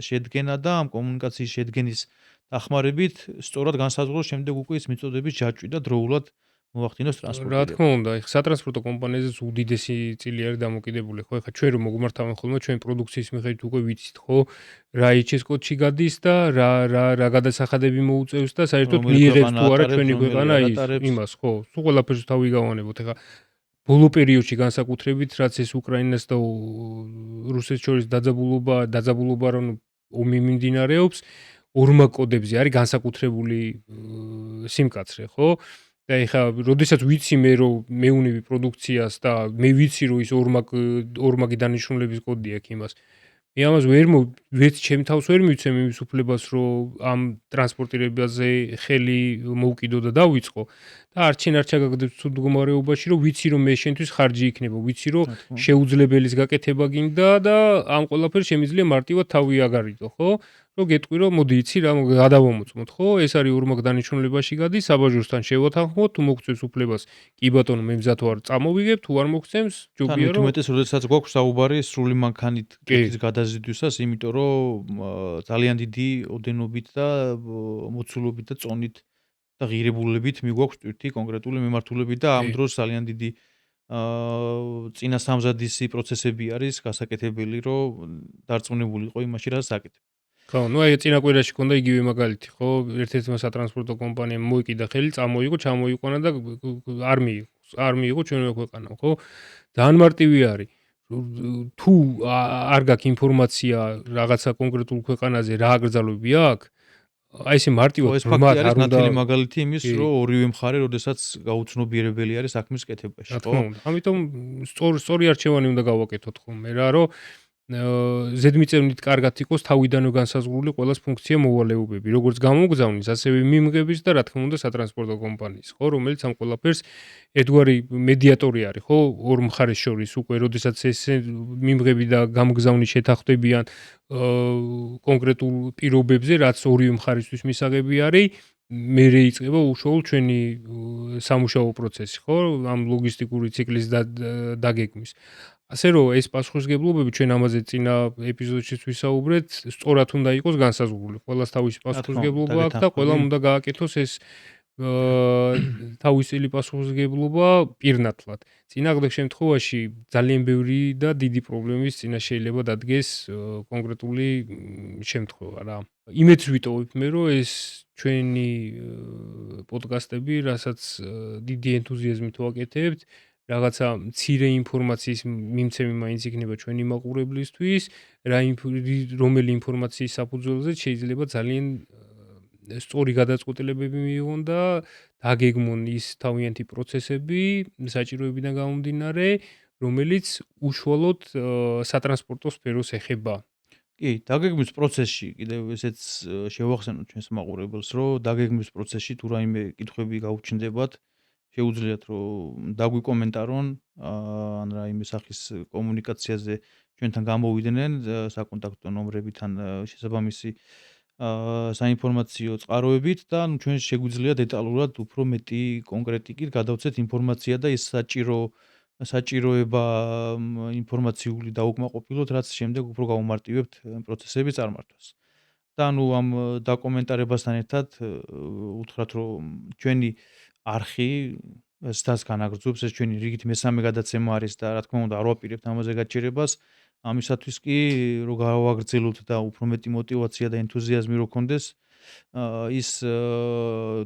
შედგენა და ამ კომუნიკაციის შედგენის დახმარებით სწორად განსაზღვროს შემდეგ უკვე ის მიწოდების ჯაჭვი და დროულად მოახდინოს ტრანსპორტირება. რა თქმა უნდა, ეხლა სატრანსპორტო კომპანიაზეც უდიდესი წილი არის დამოკიდებული, ხო? ეხლა ჩვენ რომ მოგმართავენ ხოლმე ჩვენ პროდუქციის მიხედვით უკვე ვიცით, ხო? რა HS კოდში გადის და რა გადასახადები მოუწევს და საერთოდ მიიღებს თუ არა ჩვენი ქვეყანა იმას, ხო? სულ ყველაფერს თავი გავანებოთ. ეხლა ბოლო პერიოდში განსაკუთრებით, რაც ეს უკრაინას და რუსეთს შორის დაძაბულობა რომ ომი მიმდინარეობს, ორმაგ კოდებზე არის განსაკუთრებული სიმკაცრე, ხო? და ეხლა როდესაც ვიცი მე რომ მეუნები პროდუქციას და მე ვიცი რომ ის ორმაგი დანიშნულების კოდი აქვს იმას მე ამას ვერც ჩემ თავს ვერ მივცემ იმის უფლებას რომ ამ ტრანსპორტირებაზე ხელი მოვკიდო და დავიწყო და არჩენ არ ჩაგაგდებს თუ მდგომარეობაში რომ ვიცი რომ მე შენთვის ხარჯი იქნება ვიცი რომ შეუძლებელის გაკეთება გინდა და ამ ყველაფერს შემიძლია მარტივად თავი აგარიდო ხო რომ გეტყვი რომ მოდი იცი რა გადავამოწმოთ ხო ეს არის ორმაგ დანიშნულებაში გადის საბაჟურსთან შევათანხმოთ თუ მოგწევს უფლებას კი ბატონო მე მზად ვარ წამოვიგებ თუ არ მოგწევს ჯობია რომ უმეტეს როდესაც გვაქვს საუბარი სრული მანქანით კეთის გადაზიდვისას იმიტომ რომ ძალიან დიდი ოდენობით და მოცულობით და წონით და ღირებულებით მიგვაქვს ტვირთი კონკრეტული მიმართულებით და ამ დროს ძალიან დიდი წინა სამზადისი პროცესები არის გასაკეთებელი რომ დარწმუნებული იყო იმაში რაც აკეთებ. ხო, ну აი წინა კვირაში ქონდა იგივე მაგალითი, ხო? ერთ-ერთმა სატრანსპორტო კომპანიამ მოიკიდა ხელი, წამოიღო, ჩამოიყვანა და არ მიიღო ჩვენო ქვეყანა, ხო? ძალიან მარტივი არის. თუ არ გაქვს ინფორმაცია რაღაცა კონკრეტულ ქვეყანაზე რა აკრძალვები აქვს, აი ესე მარტივად ფორმატ არ უნდა ნათელი მაგალითი იმის, რომ ორივე მხარე, როდესაც გაუცნობიერებელი არის საქმის კეთებაში, ხო? ამიტომ სწორი არჩევანი უნდა გავაკეთოთ ხოლმე რა, რომ ზედმიწევნით კარგად იყოს თავიდანვე განსაზღვრული ყველას ფუნქცია მოვალეობები, როგორც გამოგზავნის, ასევე მიმღების და რა თქმა უნდა სატრანსპორტო კომპანიის, ხო, რომელიც ამ ყველაფერს ერთგვარი მედიატორი არის, ხო, ორ მხარეს შორის უკვე, როდესაც ეს მიმღები და გამოგზავნის შეთანხმდებიან კონკრეტულ პირობებზე, რაც ორივე მხარისთვის მისაღები არის, მე რეიწყება უშუალო ჩვენი სამუშაო პროცესი, ხო, ამ ლოგისტიკური ციკლის დაგეგმვის. ასე რომ ეს პასუხისგებლობები ჩვენ ამაზე წინა ეპიზოდშიც ვისაუბრეთ, სწორად უნდა იყოს განსაზღვრული. ყველას თავისი პასუხისგებლობა აქვს და ყველამ უნდა გააკეთოს ეს თავისელი პასუხისგებლობა პირნათლად. წინააღმდეგ შემთხვევაში ძალიან ბევრი და დიდი პრობლემის წინა შეიძლება დადგეს კონკრეტული შემთხვევა რა. იმედს ვიტოვებ მე რომ ეს ჩვენი პოდკასტები, რასაც დიდი ენთუზიაზმით ვაკეთებთ, რაღაცა მცირე ინფორმაციის მიმცემი მაინც იქნება ჩვენი მაყურებლისთვის, რომელი ინფორმაციის საფუძველზე შეიძლება ძალიან სწორი გადაწყვეტილებები მიიღონ და დაგეგმონ ის თავიანთი პროცესები საჭიროებიდან გამომდინარე, რომელიც უშუალოდ სატრანსპორტო სფეროს ეხება. კი, დაგეგმვის პროცესში კიდევ ესეც შევახსენოთ ჩვენს მაყურებელს, რომ დაგეგმვის პროცესში თუ რაიმე კითხვები გაუჩნდებათ, შეუძლიათ რომ დაგვიკომენტარონ ან რაიმე სახის კომუნიკაციაზე ჩვენთან გამოვიდნენ საკონტაქტო ნომრებით ან შესაბამისი საინფორმაციო წყაროებით და ნუ ჩვენ შეგვიძლია დეტალურად უფრო მეტი კონკრეტიკით გადავცეთ ინფორმაცია და ის საჭიროება ინფორმაციული დაუკმაყოფილოთ, რაც შემდეგ უფრო გაუმარტივებთ პროცესების წარმართვას. და ნუ ამ დაკომენტარებასთან ერთად უთხრათ რომ ჩვენი არხი სტას განაგრძობს, ეს ჩვენი რიგით მესამე გადაცემა არის და რა თქმა უნდა არ ვაპირებთ ამაზე გაჩერებას. ამისათვის კი რომ გავაგრძელოთ და უფრო მეტი мотиваცია და ენთუზიაზმი რო გქონდეს, ის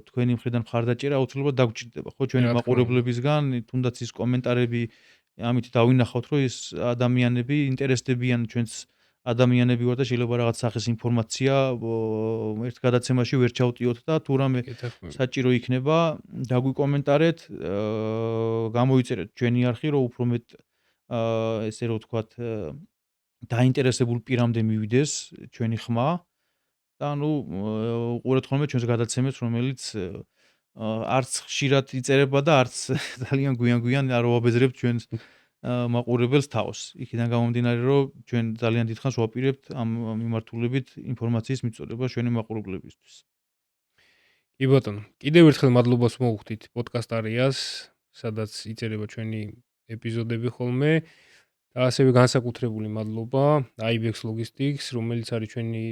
თქვენი მხრიდან მხარდაჭერა აუცილებლად დაგჭირდება, ხო, ჩვენი მაყურებლებისგან, თუნდაც ის კომენტარები ამით დავინახავთ, რომ ის ადამიანები ინტერესდებიან ჩვენს ადამიანები ვარ და შეიძლება რაღაც სახის ინფორმაცია ერთ გადაცემაში ვერ ჩავტიოთ და თუ რამე საჭირო იქნება, დაგვიკომენტარეთ, გამოიწერეთ ჩვენი არხი, რომ უფრო მეტ ესე რომ ვთქვათ, დაინტერესებულ პირამდე მივიდეს ჩვენი ხმა და ნუ უყურეთ ხოლმე ჩვენს გადაცემებს, რომელიც არც ხშირად იწერება და არც ძალიან გვიან არ ვაბეზრებთ ჩვენს მაყურებელს თავს. იქიდან გამომდინარე, რომ ჩვენ ძალიან დიდხანს ვაპირებთ ამ მიმართულებით ინფორმაციის მიწოდება ჩვენი მაყურებლებისთვის. კი ბატონო, კიდევ ერთხელ მადლობას მოვუხდით პოდკასტ არიას, სადაც იწერება ჩვენი ეპიზოდები ხოლმე. და ასევე განსაკუთრებული მადლობა IBEX Logistics, რომელიც არის ჩვენი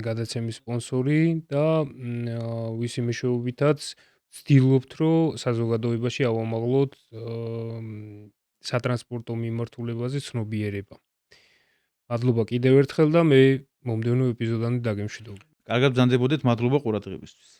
გადაცემის სპონსორი და ვისი მეშვეობითაც ვცდილობთ, რომ საზოგადოებაში ავამაღლოთ სატრანსპორტო მიმართულებაზე ცნობიერება. მადლობა კიდევ ერთხელ და მე მომდევნო ეპიზოდამდე დაგემშვიდობ. კარგად ბრძანდებოდეთ, მადლობა ყურადღებისთვის.